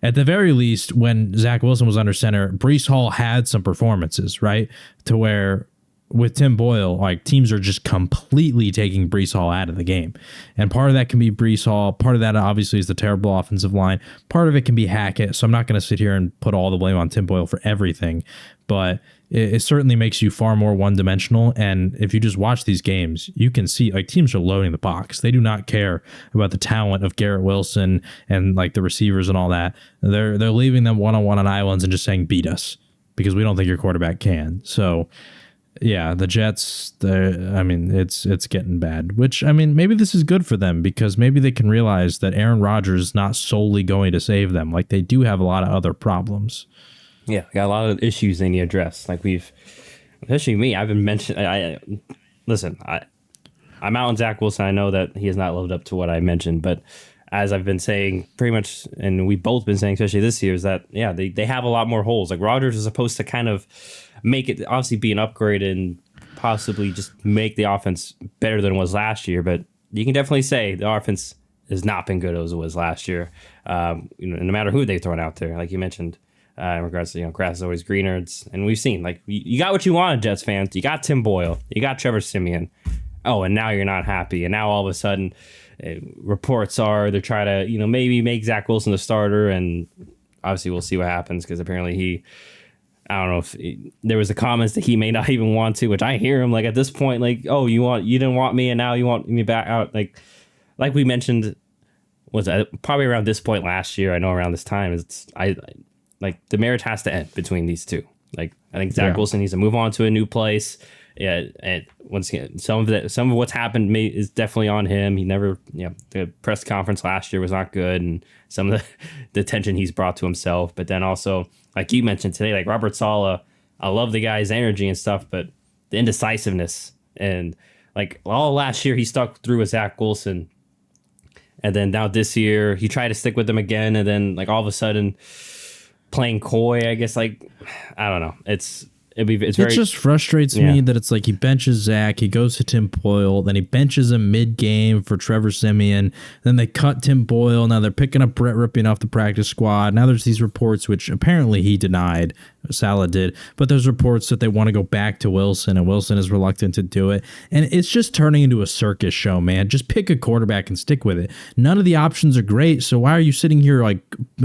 at the very least, when Zach Wilson was under center, Breece Hall had some performances, right? To where with Tim Boyle, like teams are just completely taking Breece Hall out of the game. And part of that can be Breece Hall. Part of that obviously is the terrible offensive line. Part of it can be Hackett. So I'm not going to sit here and put all the blame on Tim Boyle for everything, but it certainly makes you far more one-dimensional. And if you just watch these games, you can see like teams are loading the box. They do not care about the talent of Garrett Wilson and like the receivers and all that. They're leaving them one-on-one on islands and just saying beat us because we don't think your quarterback can. So yeah, the Jets, I mean, it's getting bad, which, I mean, maybe this is good for them because maybe they can realize that Aaron Rodgers is not solely going to save them. Like, they do have a lot of other problems. Yeah, got a lot of issues they need to address. Like, especially me, I've been mentioning, listen, I'm out on Zach Wilson. I know that he has not lived up to what I mentioned, but as I've been saying pretty much, and we've both been saying, especially this year, is that, yeah, they have a lot more holes. Like, Rodgers is supposed to kind of make it obviously be an upgrade and possibly just make the offense better than it was last year. But you can definitely say the offense has not been good as it was last year. No matter who they thrown out there, like you mentioned, in regards to, grass is always greener. And we've seen, like, you got what you wanted, Jets fans. You got Tim Boyle. You got Trevor Siemian. Oh, and now you're not happy. And now all of a sudden, reports are they're trying to, maybe make Zach Wilson the starter. And obviously we'll see what happens because apparently I don't know if there was the comments that he may not even want to, which I hear him like at this point, like, oh, you didn't want me and now you want me back out. Like we mentioned, was probably around this point last year. I know around this time the marriage has to end between these two. Like, I think Zach Wilson needs to move on to a new place. Yeah. And once again, some of what's happened is definitely on him. He never, the press conference last year was not good. And some of the attention he's brought to himself, but then also, like you mentioned today, like Robert Saleh, I love the guy's energy and stuff, but the indecisiveness and like all last year he stuck through with Zach Wilson, and then now this year he tried to stick with them again, and then like all of a sudden playing coy. I guess like I don't know. It just frustrates me that it's like he benches Zach, he goes to Tim Boyle, then he benches him mid-game for Trevor Siemian, then they cut Tim Boyle, now they're picking up Brett Rippon off the practice squad. Now there's these reports, which apparently he denied, Salah did, but there's reports that they want to go back to Wilson, and Wilson is reluctant to do it. And it's just turning into a circus show, man. Just pick a quarterback and stick with it. None of the options are great, so why are you sitting here like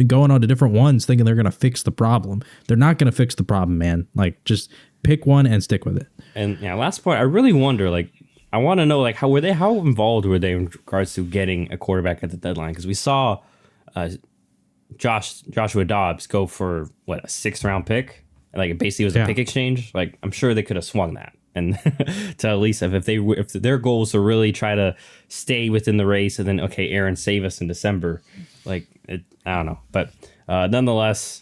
going on to different ones thinking they're going to fix the problem? They're not going to fix the problem, man. Like, just pick one and stick with it. And last point, I really wonder, like, I want to know, like, how involved were they in regards to getting a quarterback at the deadline? Because we saw Joshua Dobbs go for a 6th round pick. Like, it basically was a pick exchange. Like, I'm sure they could have swung that, and to at least if their goal was to really try to stay within the race, and then okay, Aaron, save us in December. Like, I don't know, but nonetheless,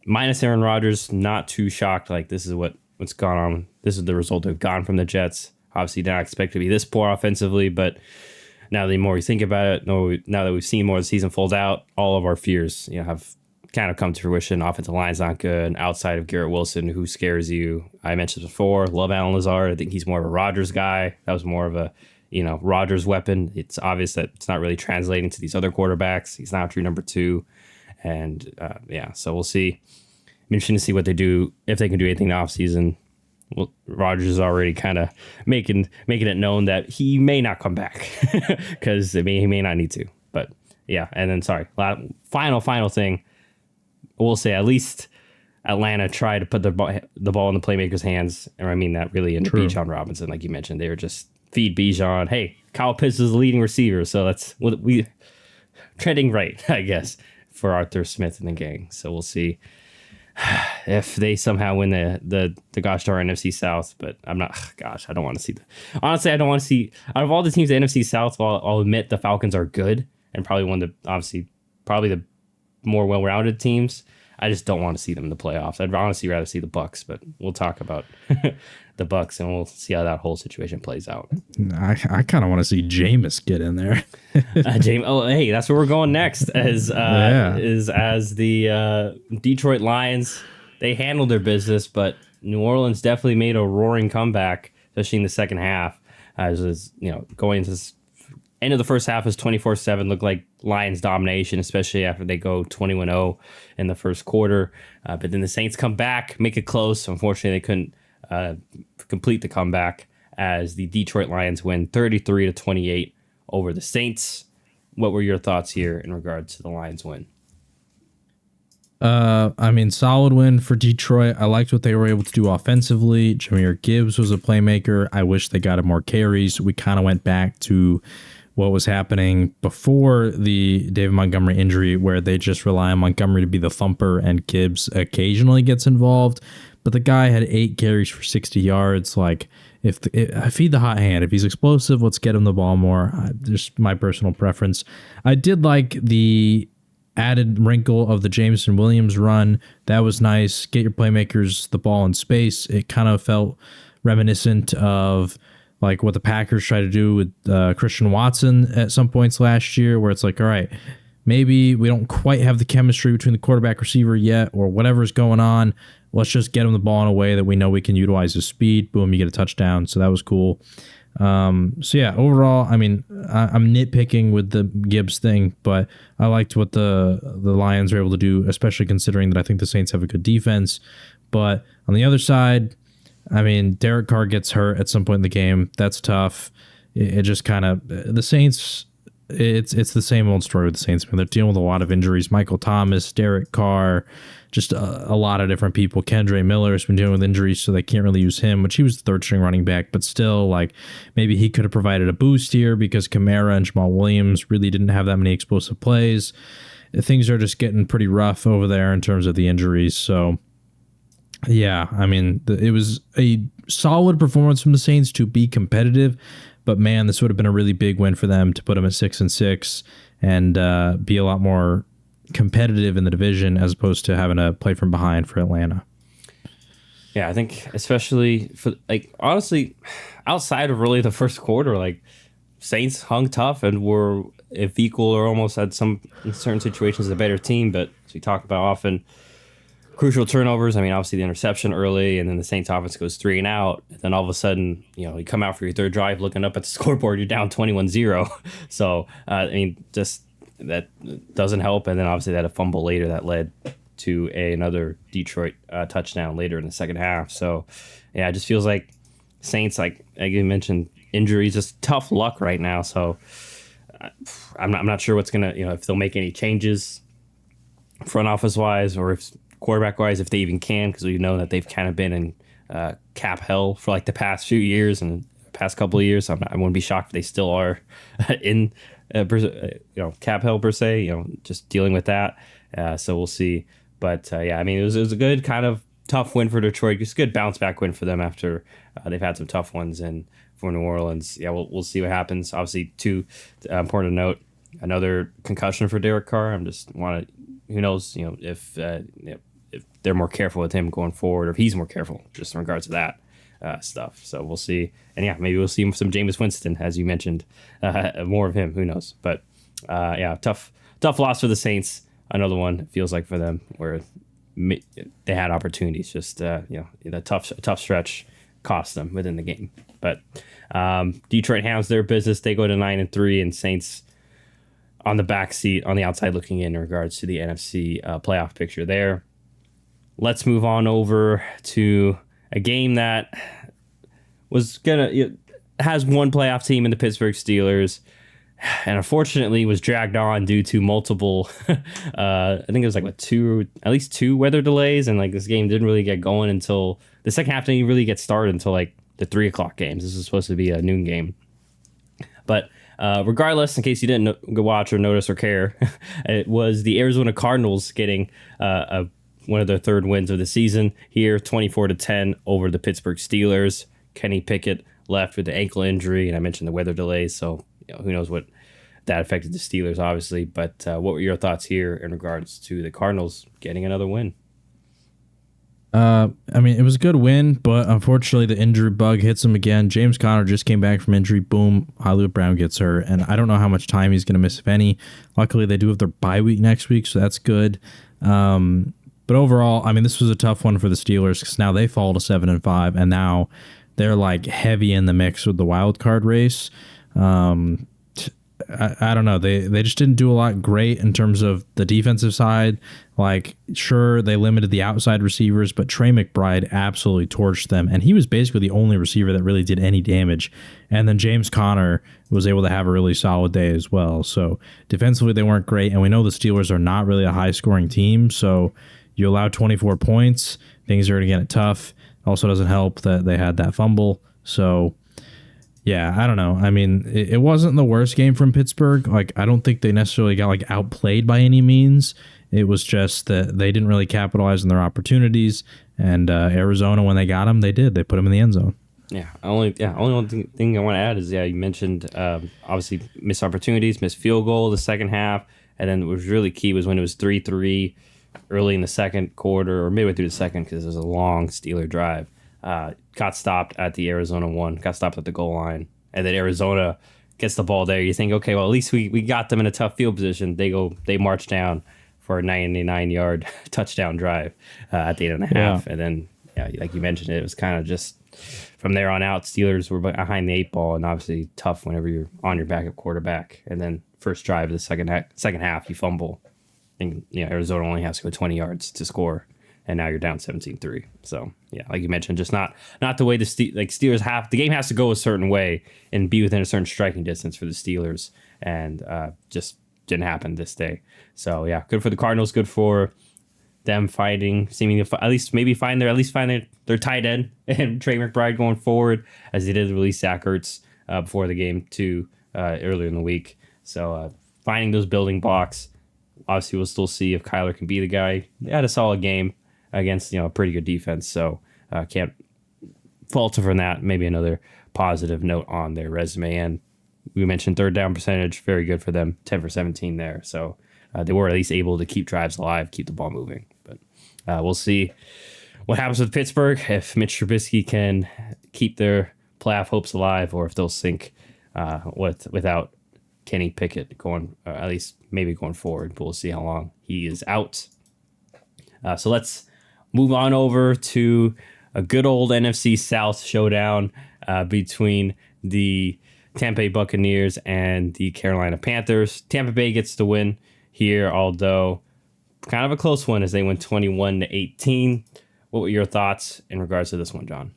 minus Aaron Rodgers, not too shocked. Like, this is what's gone on. This is the result they've gotten from the Jets. Obviously, did not expect to be this poor offensively, but now the more you think about it, now that we've seen more of the season fold out, all of our fears, have kind of come to fruition. Offensive line's not good. Outside of Garrett Wilson, who scares you. I mentioned before, love Alan Lazard. I think he's more of a Rodgers guy. That was more of a, Rodgers weapon. It's obvious that it's not really translating to these other quarterbacks. He's not a true number 2. And so we'll see. Interesting to see what they do, if they can do anything in the offseason. Well, Rodgers is already kind of making it known that he may not come back because he may not need to. But yeah, and then final thing. We'll say at least Atlanta tried to put the ball in the playmakers' hands, and I mean that really in Bijan Robinson, like you mentioned. They were just feed Bijan. Hey, Kyle Pitts is the leading receiver, so that's what we trending right, I guess, for Arthur Smith and the gang. So we'll see if they somehow win the gosh darn NFC South. But I'm not. Gosh, I don't want to see honestly, I don't want to see out of all the teams in the NFC South. I'll admit the Falcons are good and probably probably the more well-rounded teams. I just don't want to see them in the playoffs. I'd honestly rather see the Bucks, but we'll talk about the Bucks and we'll see how that whole situation plays out. I kind of want to see Jameis get in there. Hey, that's where we're going next. As the Detroit Lions, they handled their business, but New Orleans definitely made a roaring comeback, especially in the second half. Going into this end of the first half is 24-7, looked like Lions domination, especially after they go 21-0 in the first quarter. But then the Saints come back, make it close. Unfortunately, they couldn't complete the comeback as the Detroit Lions win 33-28 over the Saints. What were your thoughts here in regards to the Lions win? I mean, solid win for Detroit. I liked what they were able to do offensively. Jahmyr Gibbs was a playmaker. I wish they got him more carries. We kind of went back to what was happening before the David Montgomery injury, where they just rely on Montgomery to be the thumper and Gibbs occasionally gets involved. But the guy had 8 carries for 60 yards. Like, I feed the hot hand. If he's explosive, let's get him the ball more. Just my personal preference. I did like the added wrinkle of the Jameson Williams run. That was nice. Get your playmakers the ball in space. It kind of felt reminiscent of like what the Packers tried to do with Christian Watson at some points last year, where it's like, all right, maybe we don't quite have the chemistry between the quarterback receiver yet, or whatever's going on. Let's just get him the ball in a way that we know we can utilize his speed. Boom, you get a touchdown. So that was cool. So yeah, overall, I mean, I'm nitpicking with the Gibbs thing, but I liked what the Lions were able to do, especially considering that I think the Saints have a good defense. But on the other side, I mean, Derek Carr gets hurt at some point in the game. That's tough. It just kind of, the Saints, it's the same old story with the Saints. They're dealing with a lot of injuries. Michael Thomas, Derek Carr, just a lot of different people. Kendre Miller has been dealing with injuries, so they can't really use him, which he was the third string running back, but still, like, maybe he could have provided a boost here because Kamara and Jamal Williams really didn't have that many explosive plays. Things are just getting pretty rough over there in terms of the injuries. So, yeah, I mean, it was a solid performance from the Saints to be competitive, but man, this would have been a really big win for them to put them at 6-6 and be a lot more competitive in the division as opposed to having to play from behind for Atlanta. Yeah, I think especially for, like, honestly, outside of really the first quarter, like, Saints hung tough and were, if equal or almost had some in certain situations, a better team. But as we talk about often, crucial turnovers. I mean, obviously the interception early, and then the Saints offense goes 3 and out. And then all of a sudden, you come out for your third drive, looking up at the scoreboard, you're down 21-0. So, I mean, just that doesn't help. And then obviously they had a fumble later that led to another Detroit touchdown later in the second half. So, yeah, it just feels like Saints, like you mentioned, injuries, just tough luck right now. So I'm not sure what's going to, if they'll make any changes front office wise or if quarterback wise, if they even can, because we know that they've kind of been in cap hell for like the past few years and past couple of years. So I wouldn't be shocked if they still are in cap hell per se, just dealing with that. So we'll see. But yeah, I mean, it was a good kind of tough win for Detroit. Just a good bounce back win for them after they've had some tough ones. And for New Orleans, yeah, we'll see what happens. Obviously, too important to note, another concussion for Derek Carr. Who knows, if they're more careful with him going forward, or if he's more careful just in regards to that stuff. So we'll see. And yeah, maybe we'll see some Jameis Winston, as you mentioned, more of him. Who knows? But yeah, tough loss for the Saints. Another one, it feels like, for them where they had opportunities. Just the tough stretch cost them within the game. But Detroit handles their business. They go to 9-3, and Saints on the back seat, on the outside looking in regards to the NFC playoff picture there. Let's move on over to a game that has one playoff team in the Pittsburgh Steelers, and unfortunately was dragged on due to multiple, I think it was like at least two weather delays, and like this game didn't really get going until the second half didn't really get started until like the 3:00 games. This is supposed to be a noon game, but regardless, in case you didn't watch or notice or care, it was the Arizona Cardinals getting one of their third wins of the season here, 24-10 over the Pittsburgh Steelers. Kenny Pickett left with the ankle injury, and I mentioned the weather delays, so who knows what that affected the Steelers, obviously. But what were your thoughts here in regards to the Cardinals getting another win? I mean, it was a good win, but unfortunately the injury bug hits him again. James Conner just came back from injury. Boom, Hollywood Brown gets hurt, and I don't know how much time he's going to miss, if any. Luckily, they do have their bye week next week, so that's good. But overall, I mean, this was a tough one for the Steelers because now they fall to 7-5, and now they're like heavy in the mix with the wild card race. I don't know. They just didn't do a lot great in terms of the defensive side. Like, sure, they limited the outside receivers, but Trey McBride absolutely torched them. And he was basically the only receiver that really did any damage. And then James Conner was able to have a really solid day as well. So defensively, they weren't great. And we know the Steelers are not really a high-scoring team. So you allow 24 points, things are going to get tough. Also doesn't help that they had that fumble. So, yeah, I don't know. I mean, it wasn't the worst game from Pittsburgh. Like, I don't think they necessarily got like outplayed by any means. It was just that they didn't really capitalize on their opportunities. And Arizona, when they got them, they did. They put them in the end zone. Only one thing I want to add is, you mentioned obviously missed opportunities, missed field goal the second half. And then what was really key was when it was 3-3 early in the second quarter or midway through the second, because it was a long Steeler drive. Got stopped at the Arizona 1, got stopped at the goal line, and then Arizona gets the ball there. You think, okay, well, at least we got them in a tough field position. They march down for a 99-yard touchdown drive at the 8.5, and then like you mentioned, it was kind of just from there on out. Steelers were behind the 8 ball, and obviously tough whenever you're on your backup quarterback. And then first drive of the second half, you fumble, and Arizona only has to go 20 yards to score. And now you're down 17-3. So, like you mentioned, just not the way the Steelers have. The game has to go a certain way and be within a certain striking distance for the Steelers. And just didn't happen this day. So, good for the Cardinals. Good for them seeming to at least find their tight end and Trey McBride going forward, as they did release Zach Ertz before the game too earlier in the week. So, finding those building blocks. Obviously, we'll still see if Kyler can be the guy. They had a solid game against a pretty good defense, so can't falter from that. Maybe another positive note on their resume. And we mentioned third down percentage, very good for them, 10 for 17 there. So they were at least able to keep drives alive, keep the ball moving. But we'll see what happens with Pittsburgh, if Mitch Trubisky can keep their playoff hopes alive, or if they'll sink without Kenny Pickett going, at least maybe going forward. But we'll see how long he is out. So let's move on over to a good old NFC South showdown between the Tampa Bay Buccaneers and the Carolina Panthers. Tampa Bay gets the win here, although kind of a close one as they went 21-18. What were your thoughts in regards to this one, John?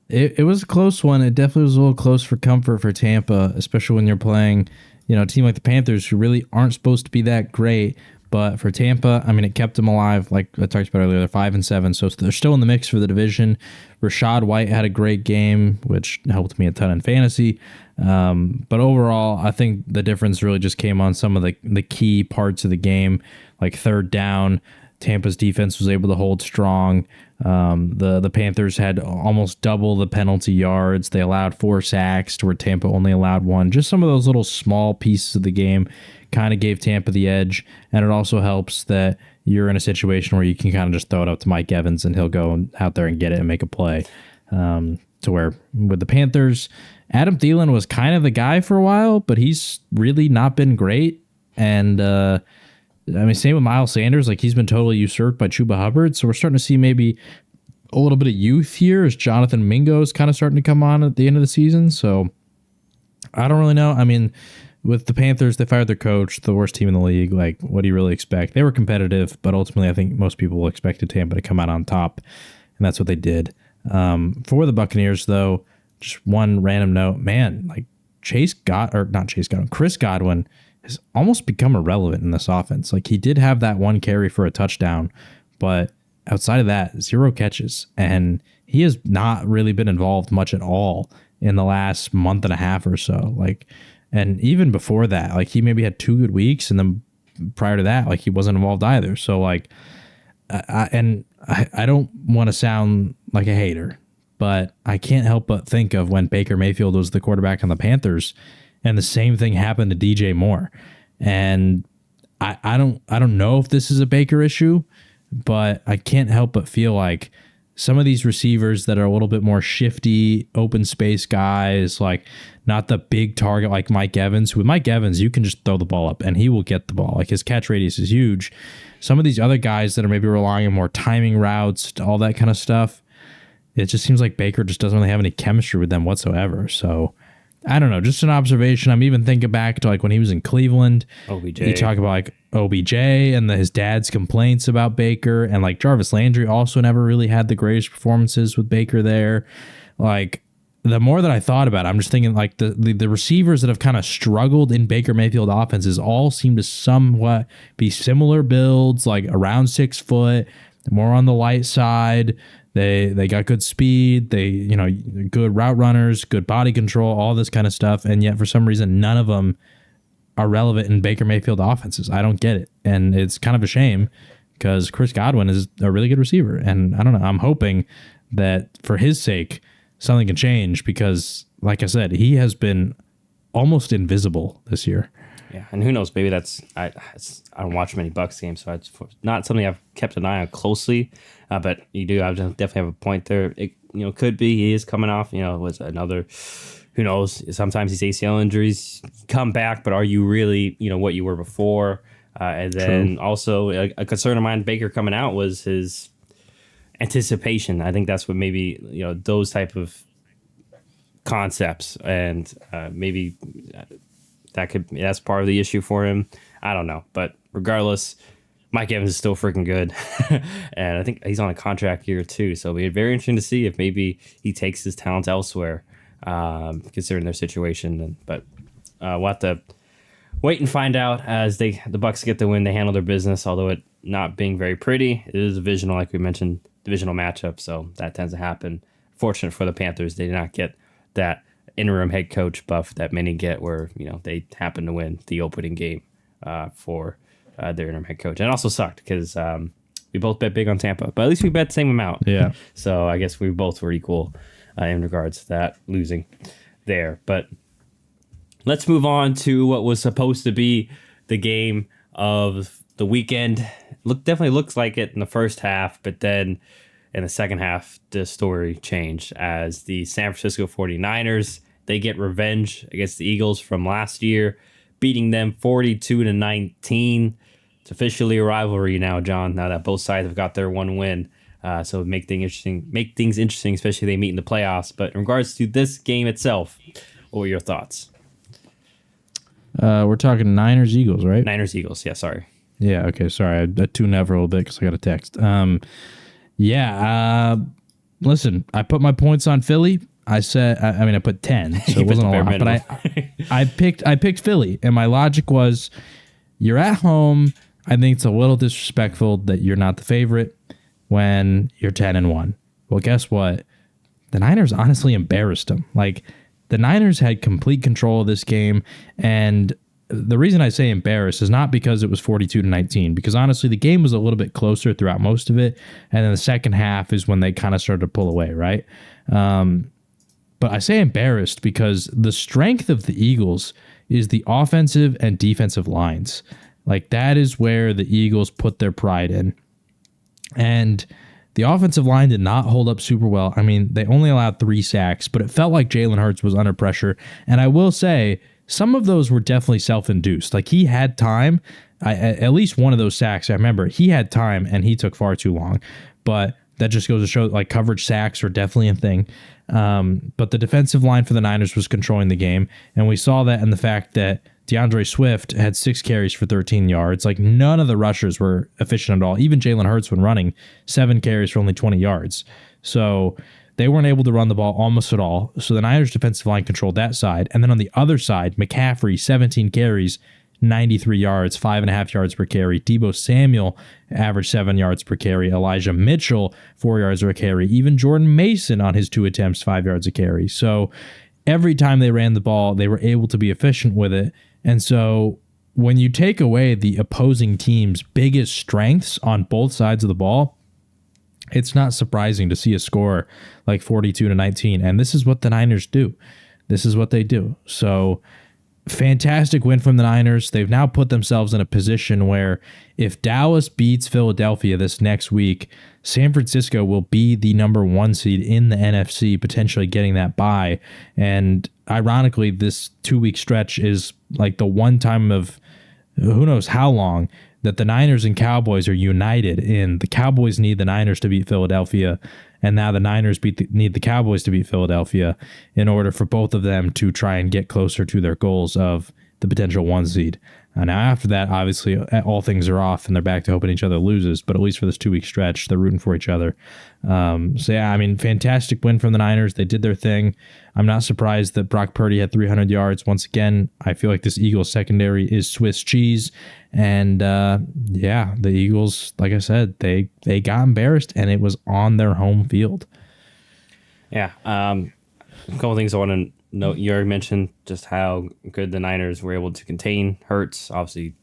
It was a close one. It definitely was a little close for comfort for Tampa, especially when you're playing, a team like the Panthers, who really aren't supposed to be that great. But for Tampa, I mean, it kept them alive. Like I talked about earlier, they're 5-7, so they're still in the mix for the division. Rashad White had a great game, which helped me a ton in fantasy. But overall, I think the difference really just came on some of the key parts of the game, like third down. Tampa's defense was able to hold strong. The Panthers had almost double the penalty yards. They allowed 4 sacks to where Tampa only allowed 1. Just some of those little small pieces of the game kind of gave Tampa the edge. And it also helps that you're in a situation where you can kind of just throw it up to Mike Evans and he'll go out there and get it and make a play. To where with the Panthers, Adam Thielen was kind of the guy for a while, but he's really not been great. And same with Miles Sanders. Like, he's been totally usurped by Chuba Hubbard. So we're starting to see maybe a little bit of youth here as Jonathan Mingo is kind of starting to come on at the end of the season. So I don't really know. I mean, with the Panthers, they fired their coach, the worst team in the league. Like, what do you really expect? They were competitive, but ultimately I think most people expected Tampa to come out on top, and that's what they did. For the Buccaneers, though, just one random note, man, like Chris Godwin has almost become irrelevant in this offense. Like, he did have that one carry for a touchdown, but outside of that, 0 catches. And he has not really been involved much at all in the last month and a half or so. Like, and even before that, like, he maybe had 2 good weeks, and then prior to that, like, he wasn't involved either. So, like, I don't want to sound like a hater, but I can't help but think of when Baker Mayfield was the quarterback on the Panthers, and the same thing happened to DJ Moore. And I don't know if this is a Baker issue, but I can't help but feel like some of these receivers that are a little bit more shifty, open space guys, like not the big target like Mike Evans. With Mike Evans, you can just throw the ball up and he will get the ball. Like, his catch radius is huge. Some of these other guys that are maybe relying on more timing routes, all that kind of stuff, it just seems like Baker just doesn't really have any chemistry with them whatsoever. So I don't know, just an observation. I'm even thinking back to like when he was in Cleveland. OBJ. You talk about like OBJ and his dad's complaints about Baker, and like Jarvis Landry also never really had the greatest performances with Baker there. Like the more that I thought about it, I'm just thinking like the receivers that have kind of struggled in Baker Mayfield offenses all seem to somewhat be similar builds, like around 6 foot, more on the light side. They got good speed, good route runners, good body control, all this kind of stuff, and yet for some reason none of them are relevant in Baker Mayfield offenses. I don't get it, and it's kind of a shame because Chris Godwin is a really good receiver, and I don't know. I'm hoping that for his sake something can change because, like I said, he has been almost invisible this year. Yeah, and who knows? Maybe I don't watch many Bucs games, so it's not something I've kept an eye on closely. But you do, I definitely have a point there. It could be he is coming off. Was another. Who knows? Sometimes these ACL injuries come back, but are you really what you were before? And then also a concern of mine, Baker coming out, was his anticipation. I think that's what maybe those type of concepts, and maybe that's part of the issue for him. I don't know, but regardless, Mike Evans is still freaking good, and I think he's on a contract year too. So it'll be very interesting to see if maybe he takes his talents elsewhere, considering their situation. But we'll have to wait and find out as the Bucs get the win. They handle their business, although it not being very pretty. It is divisional, like we mentioned, divisional matchup, so that tends to happen. Fortunate for the Panthers, they did not get that interim head coach buff that many get, where they happen to win the opening game for their interim head coach. And it also sucked because we both bet big on Tampa, but at least we bet the same amount. Yeah. So I guess we both were equal in regards to that losing there. But let's move on to what was supposed to be the game of the weekend. Definitely looks like it in the first half, but then in the second half, the story changed as the San Francisco 49ers, they get revenge against the Eagles from last year, beating them 42-19. It's officially a rivalry now, John, now that both sides have got their one win. So make things interesting, especially they meet in the playoffs. But in regards to this game itself, what were your thoughts? We're talking Niners-Eagles, right? Niners-Eagles, yeah, sorry. Yeah, okay, sorry. I tuned out for a little bit because I got a text. Listen, I put my points on Philly. I said, I put 10, so it wasn't a lot. But I picked Philly, and my logic was, you're at home. I think it's a little disrespectful that you're not the favorite when you're 10-1. Well, guess what? The Niners honestly embarrassed them. Like, the Niners had complete control of this game, and the reason I say embarrassed is not because it was 42-19, because honestly, the game was a little bit closer throughout most of it, and then the second half is when they kind of started to pull away, right? But I say embarrassed because the strength of the Eagles is the offensive and defensive lines. Like, that is where the Eagles put their pride in. And the offensive line did not hold up super well. I mean, they only allowed 3 sacks, but it felt like Jalen Hurts was under pressure. And I will say, some of those were definitely self-induced. Like, he had time. At least one of those sacks, I remember, he had time and he took far too long. But that just goes to show, like, coverage sacks are definitely a thing. But the defensive line for the Niners was controlling the game, and we saw that in the fact that DeAndre Swift had 6 carries for 13 yards. Like, none of the rushers were efficient at all. Even Jalen Hurts, when running, 7 carries for only 20 yards. So they weren't able to run the ball almost at all. So the Niners defensive line controlled that side. And then on the other side, McCaffrey, 17 carries, 93 yards, 5.5 yards per carry. Deebo Samuel averaged 7 yards per carry. Elijah Mitchell, 4 yards per carry. Even Jordan Mason on his 2 attempts, 5 yards a carry. So every time they ran the ball, they were able to be efficient with it. And so when you take away the opposing team's biggest strengths on both sides of the ball, it's not surprising to see a score like 42-19. And this is what the Niners do. This is what they do. So fantastic win from the Niners. They've now put themselves in a position where if Dallas beats Philadelphia this next week, San Francisco will be the number 1 seed in the NFC, potentially getting that bye. And ironically, this 2-week stretch is like the one time of who knows how long that the Niners and Cowboys are united in the Cowboys need the Niners to beat Philadelphia, and now the Niners need the Cowboys to beat Philadelphia in order for both of them to try and get closer to their goals of the potential 1 seed. Now, after that, obviously, all things are off and they're back to hoping each other loses. But at least for this 2-week stretch, they're rooting for each other. So, yeah, I mean, fantastic win from the Niners. They did their thing. I'm not surprised that Brock Purdy had 300 yards. Once again, I feel like this Eagles secondary is Swiss cheese. And, yeah, the Eagles, like I said, they got embarrassed, and it was on their home field. Yeah. A couple things I want to note. You already mentioned just how good the Niners were able to contain Hurts. Obviously,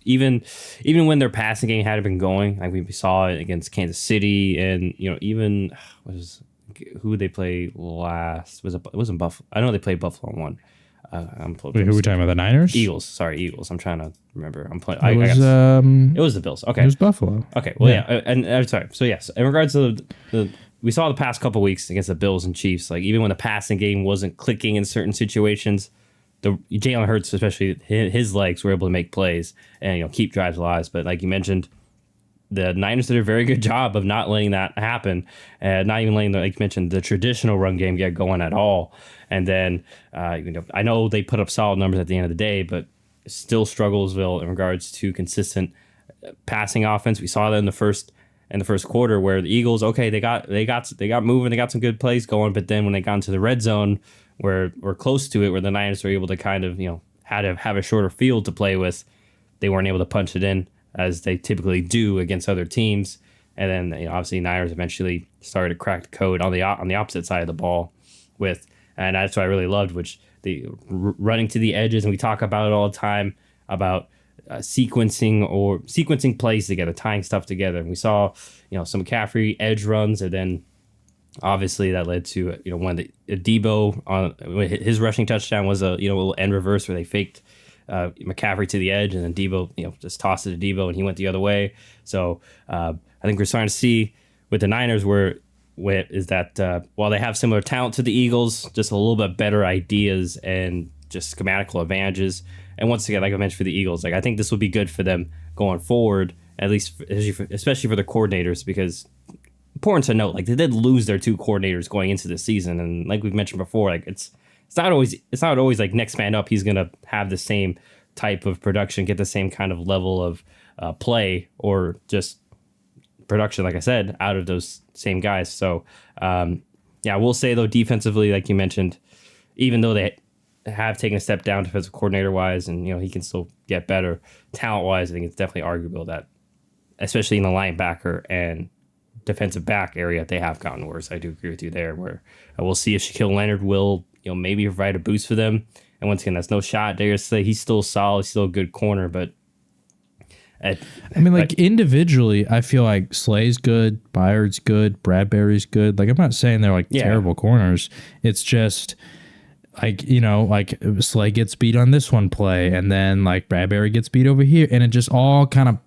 even when their passing game had been going, like we saw it against Kansas City, and even who they play last it wasn't Buffalo. I know they played Buffalo in one. Wait, who are we talking about? The Niners? Eagles. I'm trying to remember. I'm playing. It was the Bills. Okay, it was Buffalo. Okay, well, yeah, and I'm sorry. So yes, in regards to we saw the past couple weeks against the Bills and Chiefs, like even when the passing game wasn't clicking in certain situations, the Jalen Hurts, especially his legs, were able to make plays and keep drives alive. But like you mentioned, the Niners did a very good job of not letting that happen, and not even letting, like you mentioned, the traditional run game get going at all. And then I know they put up solid numbers at the end of the day, but still strugglesville in regards to consistent passing offense. We saw that in the first quarter where the Eagles, okay, they got moving, they got some good plays going, but then when they got into the red zone, where we're close to it, where the Niners were able to kind of had to have a shorter field to play with, they weren't able to punch it in as they typically do against other teams. And then obviously Niners eventually started to crack the code on the opposite side of the ball and that's what I really loved, which the running to the edges, and we talk about it all the time about sequencing plays together, tying stuff together. And we saw, some McCaffrey edge runs, and then obviously that led to, when Debo on his rushing touchdown was a little end reverse where they faked McCaffrey to the edge, and then Debo, just tossed it to Debo, and he went the other way. So I think we're starting to see with the Niners while they have similar talent to the Eagles, just a little bit better ideas and just schematical advantages. And once again, like I mentioned for the Eagles, like I think this will be good for them going forward, at least especially for the coordinators, because important to note, like they did lose their 2 coordinators going into the season, and like we've mentioned before, like it's not always like next man up. He's gonna have the same type of production, get the same kind of level of play or just production, like I said, out of those same guys. So yeah, we'll say though defensively, like you mentioned, even though they have taken a step down defensive coordinator wise, and he can still get better talent wise, I think it's definitely arguable that, especially in the linebacker and defensive back area, they have gotten worse. I do agree with you there, where we'll see if Shaquille Leonard will maybe provide a boost for them. And once again, that's no shot. Darius Slay, he's still solid, he's still a good corner, but individually, I feel like Slay's good, Byard's good, Bradbury's good. Like I'm not saying they're terrible corners. It's just like Slay gets beat on this one play, and then like Bradbury gets beat over here, and it just all kind of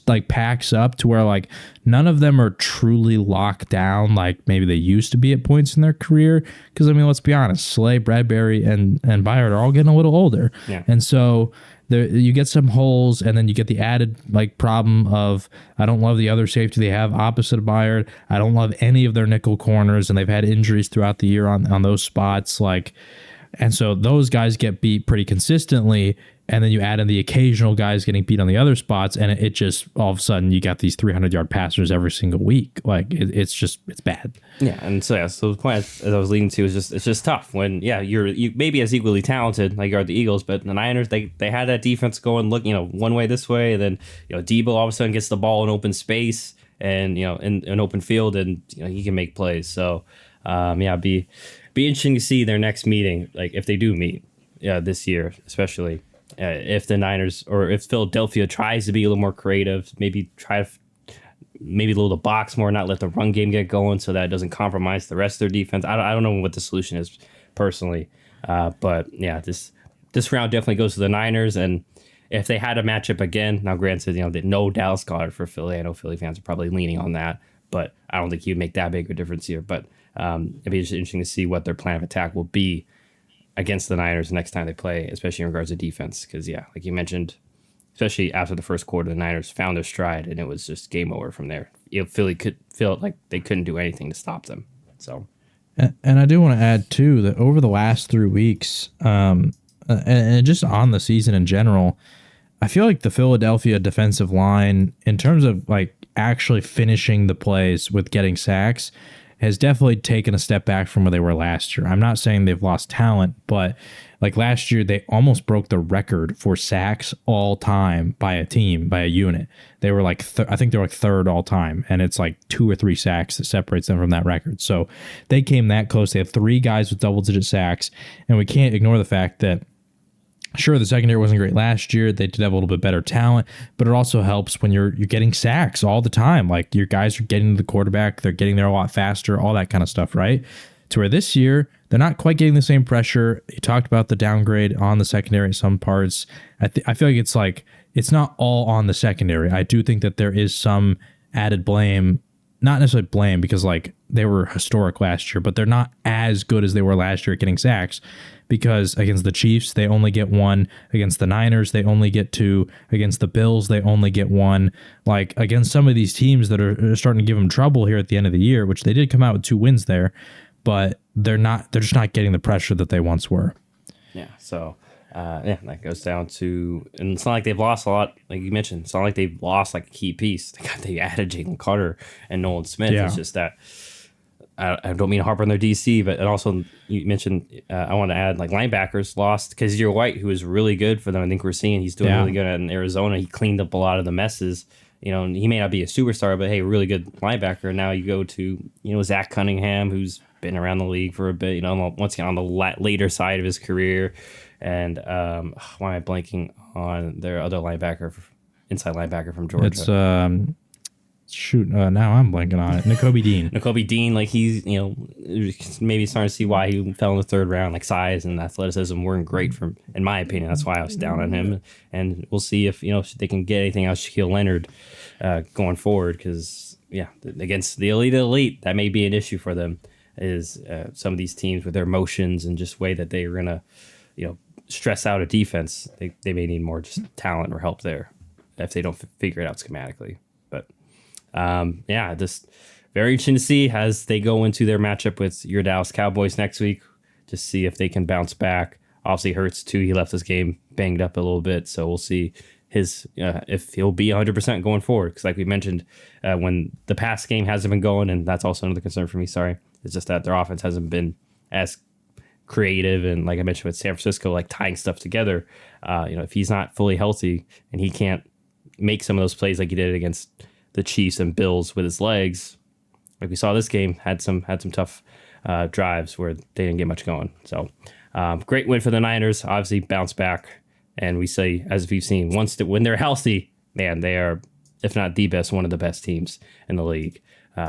like packs up to where like none of them are truly locked down like maybe they used to be at points in their career. Because let's be honest, Slay, Bradbury, and Byard are all getting a little older, and so you get some holes, and then you get the added like problem of I don't love the other safety they have opposite of Byard. I don't love any of their nickel corners, and they've had injuries throughout the year on those spots. And so those guys get beat pretty consistently, and then you add in the occasional guys getting beat on the other spots, and it just all of a sudden you got these 300-yard passers every single week. Like it's bad. Yeah, and so the point as I was leading to is it's just tough when you maybe as equally talented like you are the Eagles, but the Niners they had that defense going one way this way, and then Debo all of a sudden gets the ball in open space and in an open field, and he can make plays. So be interesting to see their next meeting, like if they do meet this year, especially if the Niners or if Philadelphia tries to be a little more creative, maybe maybe a little box more, not let the run game get going so that it doesn't compromise the rest of their defense. I don't know what the solution is personally, but yeah, this round definitely goes to the Niners. And if they had a matchup again, now granted, no Dallas Goedert for Philly. I know Philly fans are probably leaning on that, but I don't think he'd make that big of a difference here. But it'd be just interesting to see what their plan of attack will be against the Niners next time they play, especially in regards to defense. Because, like you mentioned, especially after the first quarter, the Niners found their stride, and it was just game over from there. Philly could feel like they couldn't do anything to stop them. So, and I do want to add too that over the last 3 weeks, and just on the season in general, I feel like the Philadelphia defensive line, in terms of like actually finishing the plays with getting sacks, has definitely taken a step back from where they were last year. I'm not saying they've lost talent, but like last year, they almost broke the record for sacks all time by a team, by a unit. They were like, I think they're like third all time, and it's like 2 or 3 sacks that separates them from that record. So they came that close. They had 3 guys with double-digit sacks, and we can't ignore the fact that sure, the secondary wasn't great last year. They did have a little bit better talent, but it also helps when you're getting sacks all the time. Like your guys are getting to the quarterback, they're getting there a lot faster, all that kind of stuff, right? To where this year, they're not quite getting the same pressure. You talked about the downgrade on the secondary in some parts. I feel like it's not all on the secondary. I do think that there is some added blame, not necessarily blame because like they were historic last year, but they're not as good as they were last year at getting sacks. Because against the Chiefs, they only get 1. Against the Niners, they only get 2. Against the Bills, they only get 1. Like against some of these teams that are starting to give them trouble here at the end of the year, which they did come out with 2 wins there, but they're just not getting the pressure that they once were. Yeah. So, that goes down to, and it's not like they've lost a lot, like you mentioned. It's not like they've lost like a key piece. They added Jalen Carter and Nolan Smith. Yeah. It's just that. I don't mean to harp on their DC, but also you mentioned I want to add like linebackers lost because you're White, who is really good for them. I think we're seeing he's doing really good in Arizona. He cleaned up a lot of the messes. And he may not be a superstar, but hey, really good linebacker. And now you go to Zach Cunningham, who's been around the league for a bit. Once again on the later side of his career. And why am I blanking on their other linebacker, inside linebacker from Georgia? It's now I'm blanking on it. Nakobe Dean. Nakobe Dean, like he's, maybe starting to see why he fell in the 3rd round. Like size and athleticism weren't great in my opinion. That's why I was down on him. And we'll see if they can get anything out of Shaquille Leonard going forward. Because against the elite, that may be an issue for them. Is some of these teams with their motions and just way that they're gonna, stress out a defense. They may need more just talent or help there if they don't figure it out schematically. But just very interesting to see as they go into their matchup with your Dallas Cowboys next week. Just see if they can bounce back. Obviously, Hurts too. He left this game banged up a little bit, so we'll see if he'll be 100% going forward. Because like we mentioned, when the pass game hasn't been going, and that's also another concern for me. Sorry, it's just that their offense hasn't been as creative, and like I mentioned with San Francisco, like tying stuff together. If he's not fully healthy and he can't make some of those plays like he did against the Chiefs and Bills with his legs, like we saw this game, had some tough drives where they didn't get much going. So great win for the Niners. Obviously bounce back, and we say, as we've seen, when they're healthy, man, they are, if not the best, one of the best teams in the league.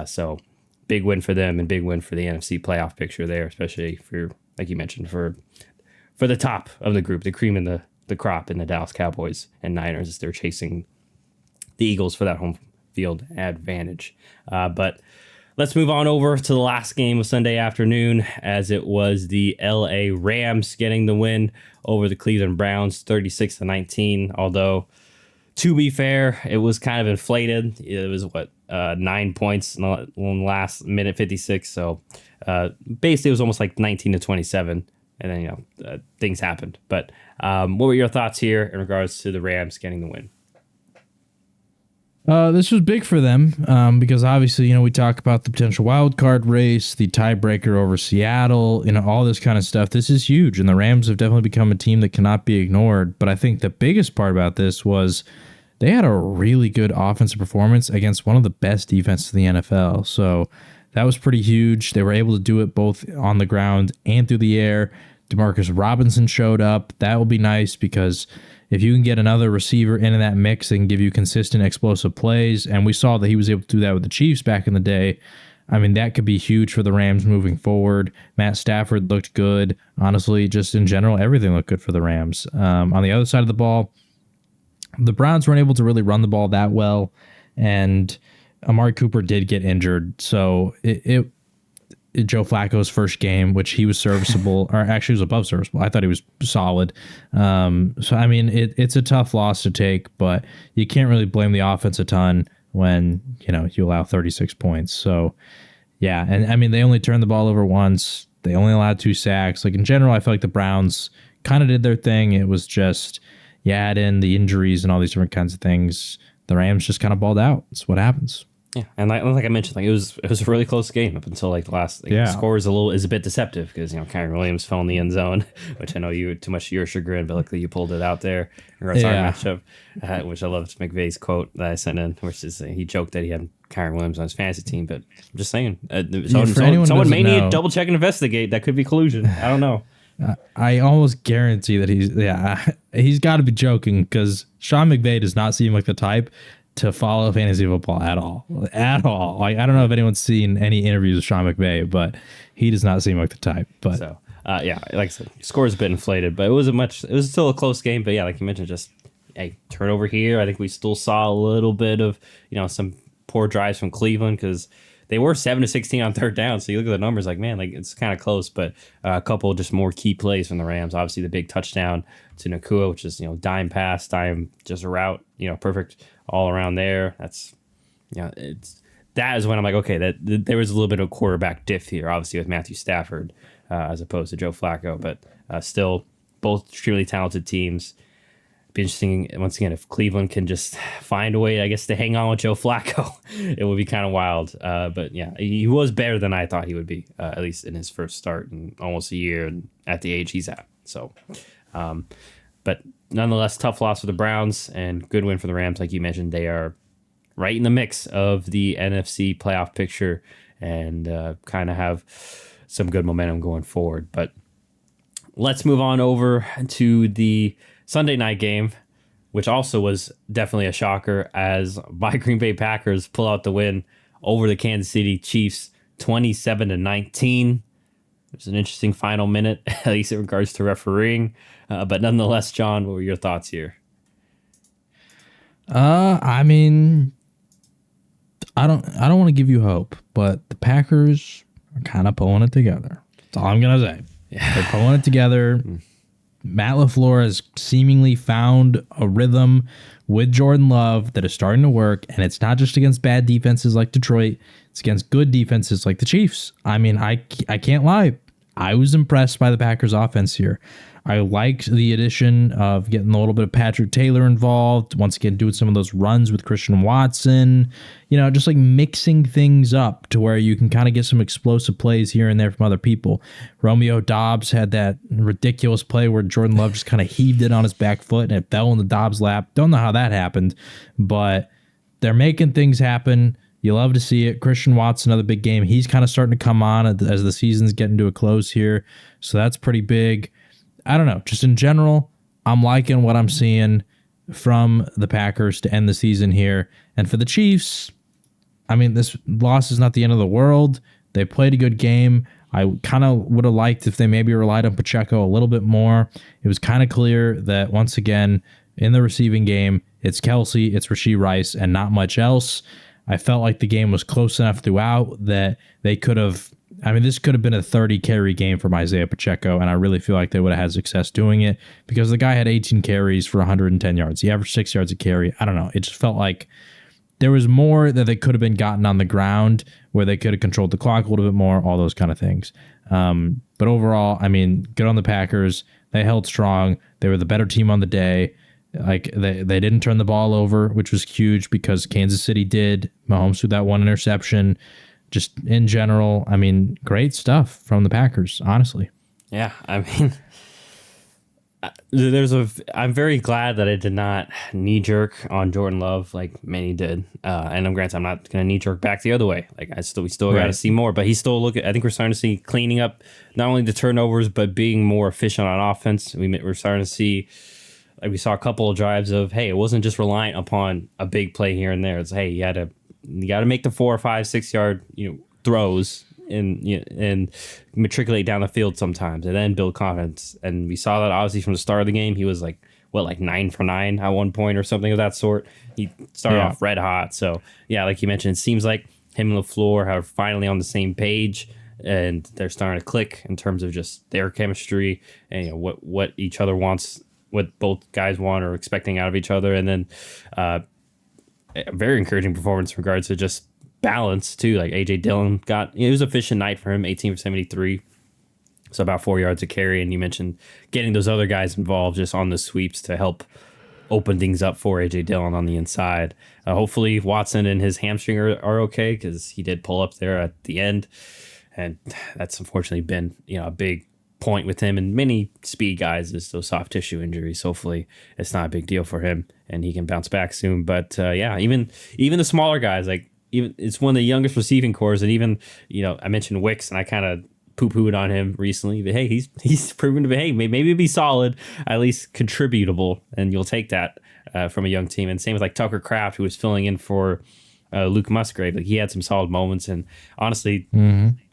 So big win for them and big win for the NFC playoff picture there, especially for, like you mentioned, for the top of the group, the cream in the crop in the Dallas Cowboys and Niners as they're chasing the Eagles for that home field advantage. But let's move on over to the last game of Sunday afternoon, as it was the LA Rams getting the win over the Cleveland Browns 36-19. Although, to be fair, it was kind of inflated. It was 9 points in the last minute 56. So basically it was almost like 19-27. And then, things happened. But what were your thoughts here in regards to the Rams getting the win? This was big for them because obviously, we talk about the potential wild card race, the tiebreaker over Seattle, all this kind of stuff. This is huge, and the Rams have definitely become a team that cannot be ignored. But I think the biggest part about this was they had a really good offensive performance against one of the best defenses in the NFL. So that was pretty huge. They were able to do it both on the ground and through the air. Demarcus Robinson showed up. That will be nice because if you can get another receiver into that mix and give you consistent explosive plays, and we saw that he was able to do that with the Chiefs back in the day, I mean, that could be huge for the Rams moving forward. Matt Stafford looked good. Honestly, just in general, everything looked good for the Rams. On the other side of the ball, the Browns weren't able to really run the ball that well, and Amari Cooper did get injured. So Joe Flacco's first game, which he was serviceable, or actually was above serviceable. I thought he was solid. So, I mean, it's a tough loss to take, but you can't really blame the offense a ton when, you allow 36 points. So, yeah. And, I mean, they only turned the ball over once. They only allowed 2 sacks. Like, in general, I feel like the Browns kind of did their thing. It was just, you add in the injuries and all these different kinds of things. The Rams just kind of balled out. That's what happens. Yeah, and like I mentioned, like it was a really close game up until like the last. Score is a bit deceptive because Kyren Williams fell in the end zone, which I know you too much to your chagrin, but luckily you pulled it out there. Our matchup, which I loved McVay's quote that I sent in, which is he joked that he had Kyren Williams on his fantasy team, but I'm just saying, someone may need to double check and investigate. That could be collusion. I don't know. I almost guarantee that he's got to be joking because Sean McVay does not seem like the type to follow fantasy football at all. Like, I don't know if anyone's seen any interviews with Sean McVay, but he does not seem like the type. But so, like I said, score's a bit inflated, but it was still a close game. But yeah, like you mentioned, just a turnover here. I think we still saw a little bit of, some poor drives from Cleveland because they were 7-16 on third down. So you look at the numbers, like, man, like it's kind of close, but a couple just more key plays from the Rams. Obviously, the big touchdown to Nakua, which is, dime pass, dime just a route, perfect all around there. That is when I'm like, okay, that there was a little bit of quarterback diff here, obviously with Matthew Stafford as opposed to Joe Flacco, but still both extremely talented teams. Be interesting once again if Cleveland can just find a way, I guess, to hang on with Joe Flacco. It would be kind of wild. But yeah, he was better than I thought he would be, at least in his first start in almost a year and at the age he's at. So, but nonetheless, tough loss for the Browns and good win for the Rams. Like you mentioned, they are right in the mix of the NFC playoff picture and kind of have some good momentum going forward. But let's move on over to the Sunday night game, which also was definitely a shocker as my Green Bay Packers pull out the win over the Kansas City Chiefs 27-19. It was an interesting final minute, at least in regards to refereeing. But nonetheless, John, what were your thoughts here? I mean, I don't want to give you hope, but the Packers are kind of pulling it together. That's all I'm gonna say. Yeah. They're pulling it together. Matt LaFleur has seemingly found a rhythm with Jordan Love that is starting to work, and it's not just against bad defenses like Detroit. It's against good defenses like the Chiefs. I mean, I can't lie. I was impressed by the Packers offense here. I liked the addition of getting a little bit of Patrick Taylor involved. Once again, doing some of those runs with Christian Watson. Just like mixing things up to where you can kind of get some explosive plays here and there from other people. Romeo Doubs had that ridiculous play where Jordan Love just kind of heaved it on his back foot and it fell in the Doubs lap. Don't know how that happened, but they're making things happen. You love to see it. Christian Watson, another big game. He's kind of starting to come on as the season's getting to a close here. So that's pretty big. I don't know. Just in general, I'm liking what I'm seeing from the Packers to end the season here. And for the Chiefs, I mean, this loss is not the end of the world. They played a good game. I kind of would have liked if they maybe relied on Pacheco a little bit more. It was kind of clear that, once again, in the receiving game, it's Kelsey, it's Rashee Rice, and not much else. I felt like the game was close enough throughout that they could have... I mean, this could have been a 30-carry game from Isaiah Pacheco, and I really feel like they would have had success doing it because the guy had 18 carries for 110 yards. He averaged 6 yards a carry. I don't know. It just felt like there was more that they could have been gotten on the ground where they could have controlled the clock a little bit more, all those kind of things. But overall, I mean, good on the Packers. They held strong. They were the better team on the day. Like they didn't turn the ball over, which was huge because Kansas City did. Mahomes threw that one interception. Just in general, I mean, great stuff from the Packers, honestly. Yeah, I mean, I'm very glad that I did not knee-jerk on Jordan Love like many did. And I'm granted, I'm not going to knee-jerk back the other way. Like, we still got to see more. But he's still I think we're starting to see cleaning up not only the turnovers, but being more efficient on offense. We're starting to see, like we saw a couple of drives of, hey, it wasn't just reliant upon a big play here and there. It's, hey, you got to make the 4 or 5, 6 yard throws and matriculate down the field sometimes and then build confidence. And we saw that obviously from the start of the game. He was like 9 for 9 at one point or something of that sort. He started off red hot. So yeah, like you mentioned, it seems like him and LaFleur are finally on the same page. and they're starting to click in terms of just their chemistry and what each other wants, what both guys want or expecting out of each other, and then a very encouraging performance in regards to just balance too. Like AJ Dillon it was an efficient night for him, 18 for 73. So about 4 yards of carry, and you mentioned getting those other guys involved just on the sweeps to help open things up for AJ Dillon on the inside. Hopefully Watson and his hamstring are okay, because he did pull up there at the end, and that's unfortunately been a big point with him and many speed guys is those soft tissue injuries. Hopefully it's not a big deal for him and he can bounce back soon. But even the smaller guys, like even it's one of the youngest receiving cores, and even I mentioned Wicks and I kind of poo-pooed on him recently, but hey, he's proven to be, hey, maybe be solid, at least contributable, and you'll take that from a young team. And same with like Tucker Kraft, who was filling in for Luke Musgrave. Like he had some solid moments, and honestly,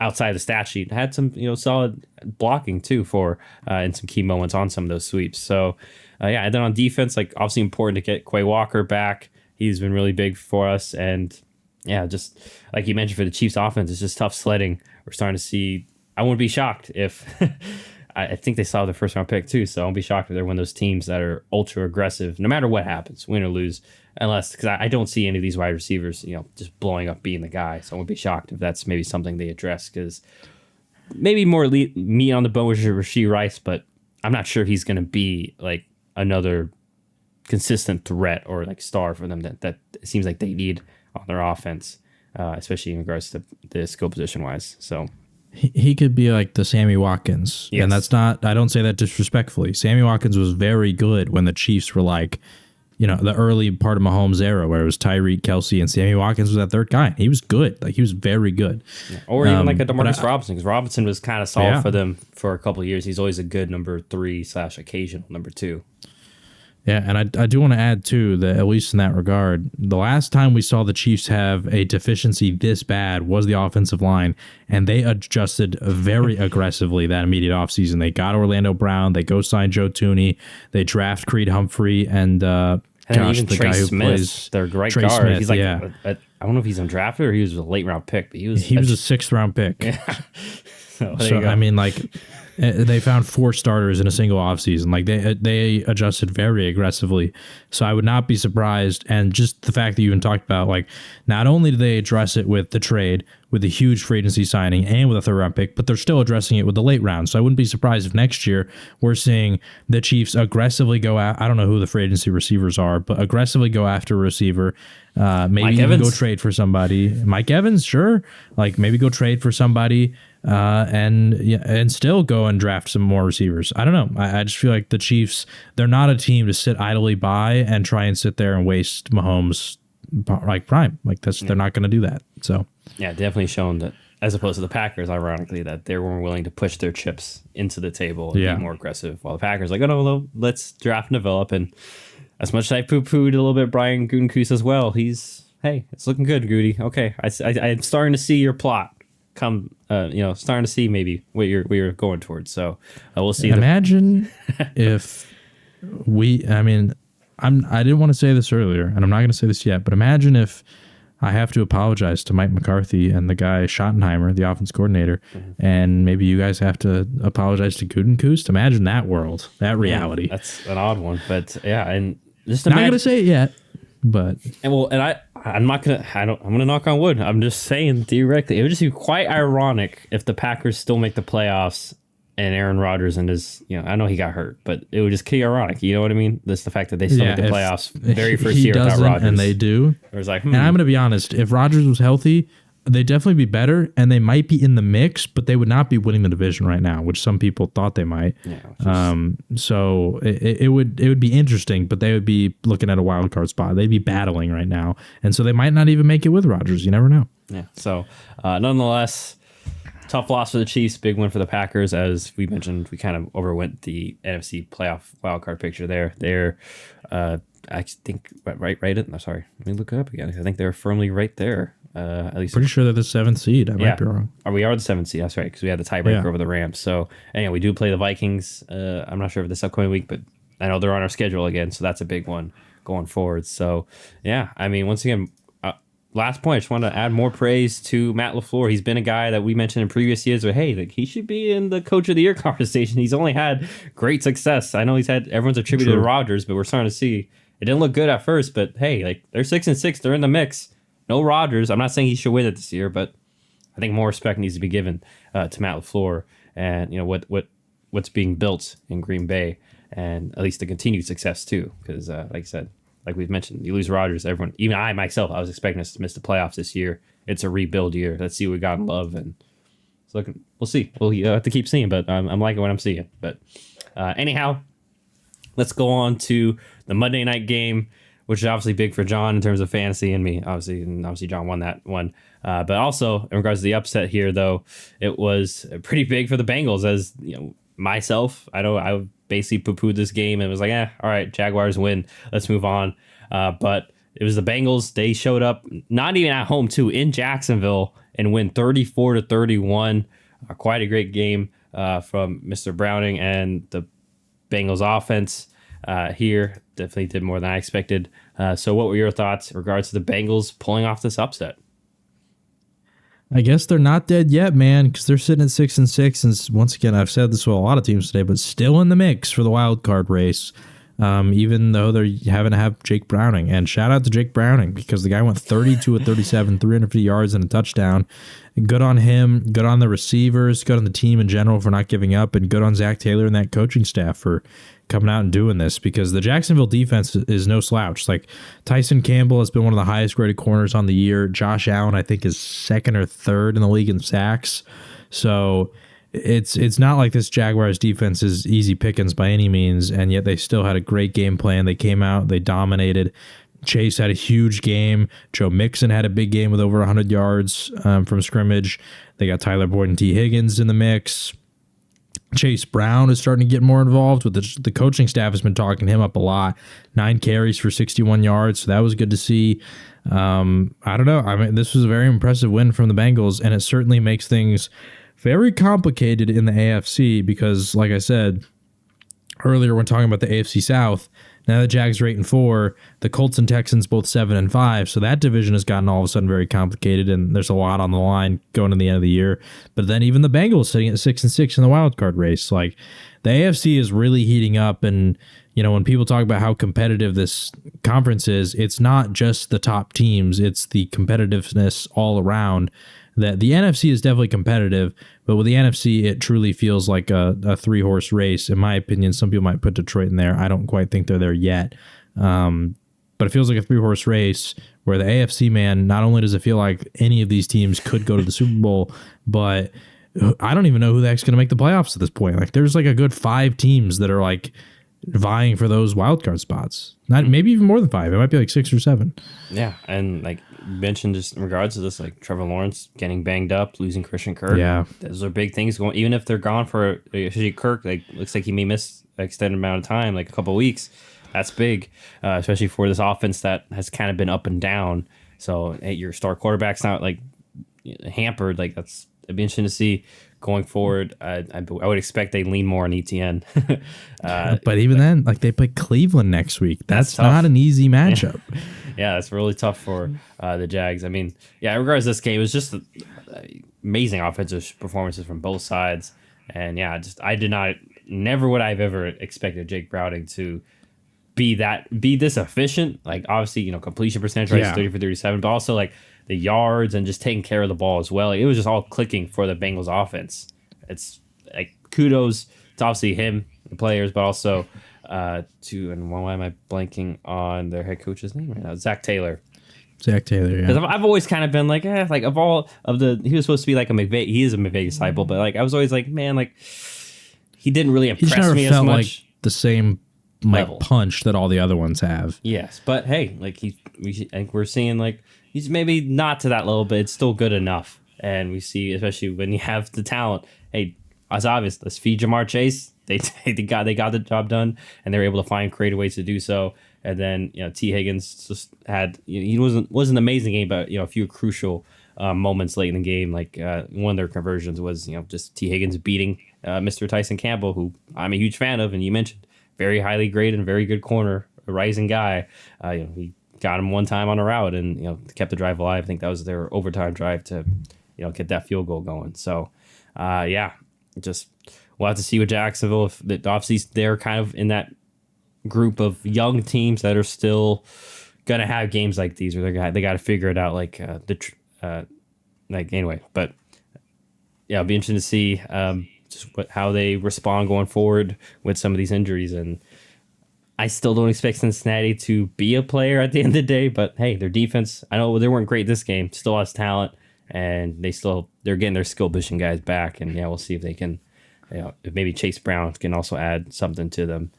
outside the stat sheet, had some solid blocking too for in some key moments on some of those sweeps. So and then on defense, like obviously important to get Quay Walker back. He's been really big for us, and just like you mentioned for the Chiefs offense, it's just tough sledding. We're starting to see. I wouldn't be shocked if I think they saw the first round pick too, so I won't be shocked if they're one of those teams that are ultra aggressive no matter what happens, win or lose, because I don't see any of these wide receivers just blowing up being the guy. So I won't be shocked if that's maybe something they address, because maybe more meat on the bone with Rashee Rice, but I'm not sure he's going to be like another consistent threat or like star for them that it seems like they need on their offense, especially in regards to the skill position wise. So. He could be like the Sammy Watkins. Yes. And that's not, I don't say that disrespectfully. Sammy Watkins was very good when the Chiefs were like, the early part of Mahomes' era where it was Tyreek, Kelsey, and Sammy Watkins was that third guy. He was good. Like he was very good. Yeah. Or even like a DeMarcus Robinson, because Robinson was kind of solid for them for a couple of years. He's always a good number 3 / occasional number 2. Yeah, and I do want to add, too, that at least in that regard, the last time we saw the Chiefs have a deficiency this bad was the offensive line, and they adjusted very aggressively that immediate offseason. They got Orlando Brown, they go sign Joe Tooney, they draft Creed Humphrey, and even the Trey guy who Smith, plays their right Trey guard. Smith, he's like, I don't know if he's undrafted or he was a late round pick, but he was a 6th round pick. Yeah. So I mean, like, they found 4 starters in a single offseason. Like they adjusted very aggressively. So I would not be surprised. And just the fact that you even talked about, like, not only do they address it with the trade, with a huge free agency signing and with a 3rd round pick, but they're still addressing it with the late round. So I wouldn't be surprised if next year we're seeing the Chiefs aggressively go out. I don't know who the free agency receivers are, but aggressively go after a receiver. Maybe even go trade for somebody. Mike Evans, sure. Like maybe go trade for somebody and still go and draft some more receivers. I don't know. I just feel like the Chiefs, they're not a team to sit idly by and try and sit there and waste Mahomes like prime. Like they're not going to do that. So yeah, definitely shown that, as opposed to the Packers, ironically, that they were willing to push their chips into the table and be more aggressive, while the Packers like, oh no, let's draft and develop. And as much as I poo-pooed a little bit Brian Gutekunst as well, it's looking good, Goody. Okay, I'm starting to see your plot come, starting to see maybe what you're going towards. So we'll see. Imagine if I didn't want to say this earlier, and I'm not going to say this yet, but imagine if I have to apologize to Mike McCarthy and the guy Schottenheimer, the offense coordinator, and maybe you guys have to apologize to Gutekunst. Imagine that world, that reality. Yeah, that's an odd one, but yeah, and just not going to say it yet, but I'm gonna knock on wood. I'm just saying theoretically, it would just be quite ironic if the Packers still make the playoffs and Aaron Rodgers and his, I know he got hurt, but it would just be ironic. You know what I mean? That's the fact that they still make the playoffs very first year without Rodgers. And they do. It was like, And I'm going to be honest, if Rodgers was healthy, they'd definitely be better, and they might be in the mix, but they would not be winning the division right now, which some people thought they might. Yeah, so it would be interesting, but they would be looking at a wild card spot. They'd be battling right now, and so they might not even make it with Rodgers. You never know. Yeah. So nonetheless, tough loss for the Chiefs, big win for the Packers. As we mentioned, we kind of overwent the NFC playoff wildcard picture there. They're, I think, right. No, sorry, let me look it up again. I think they're firmly right there. At least pretty sure they're the 7th seed. I might be wrong. We are the 7th seed. That's right, because we had the tiebreaker over the Rams. So anyway, we do play the Vikings. I'm not sure if this upcoming week, but I know they're on our schedule again, so that's a big one going forward. So yeah, I mean, once again, last point, I just want to add more praise to Matt LaFleur. He's been a guy that we mentioned in previous years where, hey, like, he should be in the coach of the year conversation. He's only had great success. I know everyone's attributed to Rodgers, but we're starting to see it didn't look good at first, but hey, like, they're 6-6, they're in the mix. No Rodgers. I'm not saying he should win it this year, but I think more respect needs to be given to Matt LaFleur and, you know, what's being built in Green Bay, and at least the continued success too. Because like I said, like we've mentioned, you lose Rodgers, everyone, even I myself, I was expecting us to miss the playoffs this year. It's a rebuild year. Let's see what we got in Love, and it's looking. We'll see. We'll have to keep seeing, but I'm liking what I'm seeing. But anyhow, let's go on to the Monday night game, which is obviously big for John in terms of fantasy and me, obviously. And obviously, John won that one. But also, in regards to the upset here, though, it was pretty big for the Bengals. As you know, myself, I know I basically poo-pooed this game and was like, all right, Jaguars win. Let's move on. But it was the Bengals. They showed up, not even at home, too, in Jacksonville, and win 34-31. Quite a great game from Mr. Browning and the Bengals offense here. Definitely did more than I expected. So what were your thoughts in regards to the Bengals pulling off this upset? I guess they're not dead yet, man, because they're sitting at 6-6, and once again, I've said this with a lot of teams today, but still in the mix for the wild card race. Even though they're having to have Jake Browning, and shout out to Jake Browning because the guy went 32 of 37, 350 yards and a touchdown. Good on him. Good on the receivers. Good on the team in general for not giving up, and good on Zach Taylor and that coaching staff for coming out and doing this, because the Jacksonville defense is no slouch. Like, Tyson Campbell has been one of the highest graded corners on the year. Josh Allen, I think, is second or third in the league in sacks. So it's not like this Jaguars defense is easy pickings by any means, and yet they still had a great game plan. They came out, they dominated. Chase had a huge game. Joe Mixon had a big game with over 100 yards from scrimmage. They got Tyler Boyd and T. Higgins in the mix. Chase Brown is starting to get more involved with the coaching staff has been talking him up a lot. 9 carries for 61 yards, so that was good to see. I don't know. I mean, this was a very impressive win from the Bengals, and it certainly makes things very complicated in the AFC because, like I said earlier when talking about the AFC South, now the Jags are 8-4, the Colts and Texans both 7-5, so that division has gotten all of a sudden very complicated, and there's a lot on the line going to the end of the year. But then even the Bengals sitting at 6-6 in the wild card race, like the AFC is really heating up. And you know, when people talk about how competitive this conference is, it's not just the top teams; it's the competitiveness all around. That the NFC is definitely competitive, but with the NFC, it truly feels like a 3-horse race. In my opinion, some people might put Detroit in there. I don't quite think they're there yet. But it feels like a 3-horse race where the AFC, man, not only does it feel like any of these teams could go to the Super Bowl, but I don't even know who the heck's going to make the playoffs at this point. Like, there's like a good 5 teams that are like vying for those wildcard spots. Not maybe even more than 5. It might be like 6 or 7. Yeah, and like you mentioned, just in regards to this, like Trevor Lawrence getting banged up, losing Christian Kirk. Yeah, those are big things going. Even if they're gone for especially Kirk, like looks like he may miss an extended amount of time, like a couple of weeks. That's big, especially for this offense that has kind of been up and down. So hey, your star quarterback's not like hampered. Like it'd be interesting to see going forward. I would expect they lean more on ETN. but even then, like they play Cleveland next week. That's tough. not an easy matchup. Yeah, that's really tough for the Jags. I mean, yeah, in regards to this game, it was just amazing offensive performances from both sides. And yeah, never would I've ever expected Jake Browning to be this efficient. Like obviously, you know, completion percentage rate is 30 for 37, but also like the yards and just taking care of the ball as well. Like, it was just all clicking for the Bengals offense. It's like kudos to obviously him, the players, but also and why am I blanking on their head coach's name right now? Zach Taylor. Zach Taylor, yeah. Because I've always kind of been like, like of all of he was supposed to be like a McVay. He is a McVay disciple, but like I was always like, man, like he didn't really impress me as much. Like the same level punch that all the other ones have. Yes, but hey, like I think we're seeing like he's maybe not to that level, but it's still good enough. And we see, especially when you have the talent, hey, it's obvious. Let's feed Jamar Chase. They got the job done, and they were able to find creative ways to do so. And then T. Higgins just had he wasn't an amazing game, but a few crucial moments late in the game. Like one of their conversions was just T. Higgins beating Mr. Tyson Campbell, who I'm a huge fan of, and you mentioned very highly graded and very good corner, a rising guy. He got them one time on a route and kept the drive alive. I think that was their overtime drive to get that field goal going. So yeah, just we'll have to see with Jacksonville. If obviously they're kind of in that group of young teams that are still gonna have games like these, where they got to figure it out. Like anyway, but yeah, it'll be interesting to see just how they respond going forward with some of these injuries. And I still don't expect Cincinnati to be a player at the end of the day, but hey, their defense, I know they weren't great this game, still has talent, and they're getting their skill position guys back. And yeah, we'll see if they can, if maybe Chase Brown can also add something to them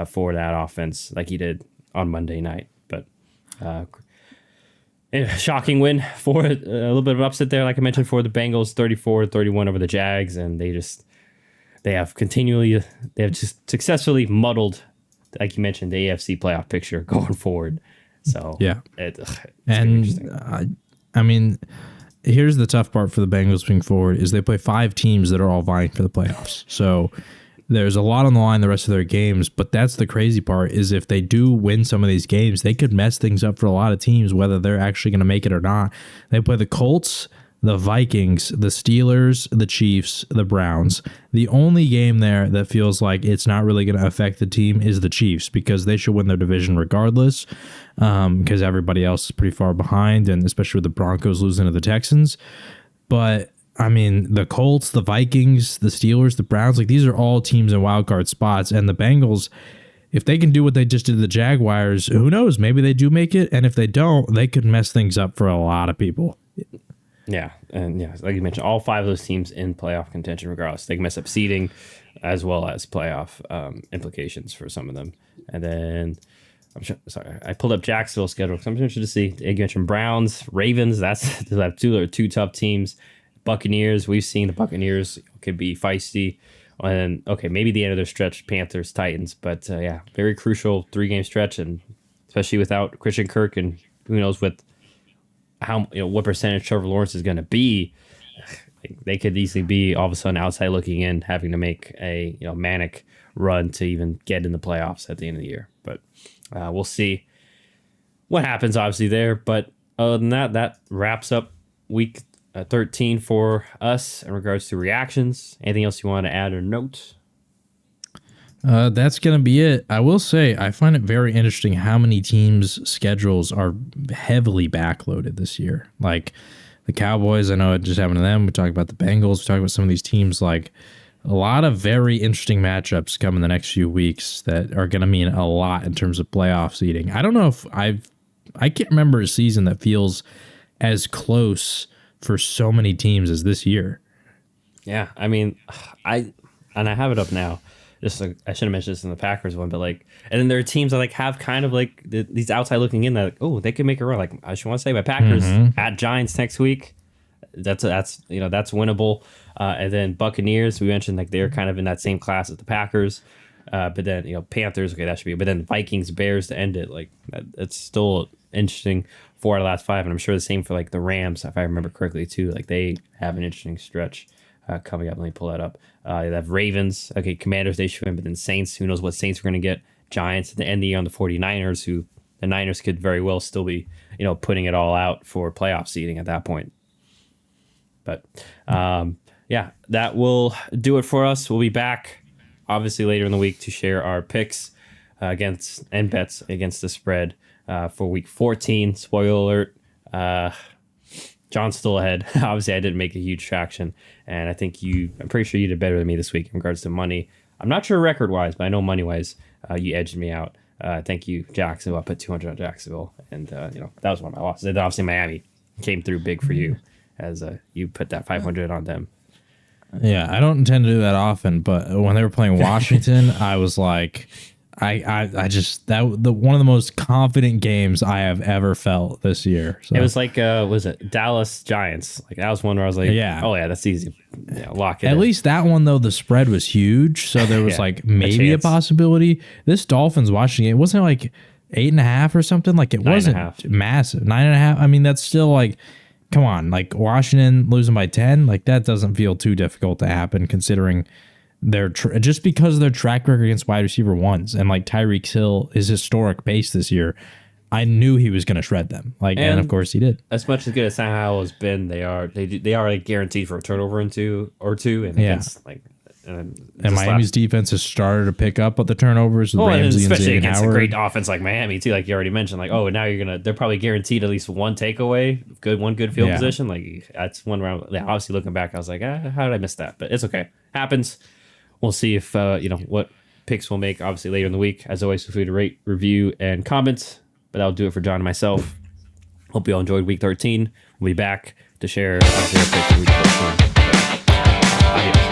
for that offense like he did on Monday night. But shocking win for a little bit of upset there, like I mentioned, for the Bengals, 34-31 over the Jags, and they have just successfully muddled, like you mentioned, the AFC playoff picture going forward. So yeah, it's and I mean, here's the tough part for the Bengals moving forward is they play 5 teams that are all vying for the playoffs. So there's a lot on the line the rest of their games, but that's the crazy part is if they do win some of these games, they could mess things up for a lot of teams, whether they're actually going to make it or not. They play the Colts, the Vikings, the Steelers, the Chiefs, the Browns. The only game there that feels like it's not really going to affect the team is the Chiefs, because they should win their division regardless, because everybody else is pretty far behind, and especially with the Broncos losing to the Texans. But I mean, the Colts, the Vikings, the Steelers, the Browns, like these are all teams in wildcard spots. And the Bengals, if they can do what they just did to the Jaguars, who knows? Maybe they do make it. And if they don't, they could mess things up for a lot of people. Yeah. And yeah, like you mentioned, all 5 of those teams in playoff contention regardless. They can mess up seeding as well as playoff implications for some of them. And then I pulled up Jacksonville's schedule because I'm interested to see. You mentioned Browns, Ravens. That's two tough teams. Buccaneers, we've seen the Buccaneers could be feisty. And okay, maybe the end of their stretch, Panthers, Titans. But yeah, very crucial 3-game stretch, and especially without Christian Kirk, and who knows what percentage Trevor Lawrence is going to be. They could easily be all of a sudden outside looking in, having to make a manic run to even get in the playoffs at the end of the year. But we'll see what happens obviously there. But other than that wraps up week 13 for us in regards to reactions. Anything else you want to add or note? That's going to be it. I will say I find it very interesting how many teams' schedules are heavily backloaded this year. Like the Cowboys, I know it just happened to them. We talk about the Bengals. We talk about some of these teams. Like a lot of very interesting matchups come in the next few weeks that are going to mean a lot in terms of playoff seeding. I don't know if I can't remember a season that feels as close for so many teams as this year. Yeah, I mean, I have it up now. Just like, I should have mentioned this in the Packers one, but like, and then there are teams that like have kind of like these outside looking in that like, oh, they could make a run. Like I should want to say my Packers at Giants next week. That's winnable. And then Buccaneers, we mentioned like they're kind of in that same class as the Packers. But then Panthers, okay, that should be. But then Vikings, Bears to end it, like it's still interesting. 4 out of the last 5, and I'm sure the same for like the Rams, if I remember correctly too. Like they have an interesting stretch coming up. Let me pull that up. They have Ravens, okay, Commanders, they should win, but then Saints, who knows what Saints we're going to get. Giants at the end of the year on the 49ers, who the Niners could very well still be, putting it all out for playoff seeding at that point. But yeah, that will do it for us. We'll be back obviously later in the week to share our picks against and bets against the spread for week 14. Spoiler alert, John's still ahead. Obviously, I didn't make a huge traction, and I think I'm pretty sure you did better than me this week in regards to money. I'm not sure record-wise, but I know money-wise, you edged me out. Thank you, Jacksonville. I put 200 on Jacksonville, and that was one of my losses. And obviously, Miami came through big for you, as you put that 500 on them. Yeah, I don't intend to do that often, but when they were playing Washington, I was like, I just one of the most confident games I have ever felt this year. So. It was like was it Dallas Giants? Like that was one where I was like, yeah, oh yeah, that's easy. Yeah, lock it. At least that one though, the spread was huge, so there was like maybe a possibility. This Dolphins Washington game wasn't like 8.5 or something. Like it wasn't massive. 9.5. I mean, that's still like, come on, like Washington losing by 10, like that doesn't feel too difficult to happen considering. Just because of their track record against wide receiver ones and like Tyreek Hill is historic pace this year, I knew he was going to shred them. And of course he did. As much as good as Sam Howell has been, they are like guaranteed for a turnover or two, and against and Miami's defense has started to pick up at the turnovers with Ramsey and especially Xavier against Howard. a great offense like Miami too. Like you already mentioned, now they're probably guaranteed at least one takeaway, one good field position. Like that's one round. Yeah, obviously looking back, I was like, how did I miss that? But it's okay, happens. We'll see if what picks we'll make. Obviously later in the week. As always, feel free to rate, review, and comment. But that'll do it for John and myself. Hope you all enjoyed Week 13. We'll be back to share our picks for Week 14. Adios.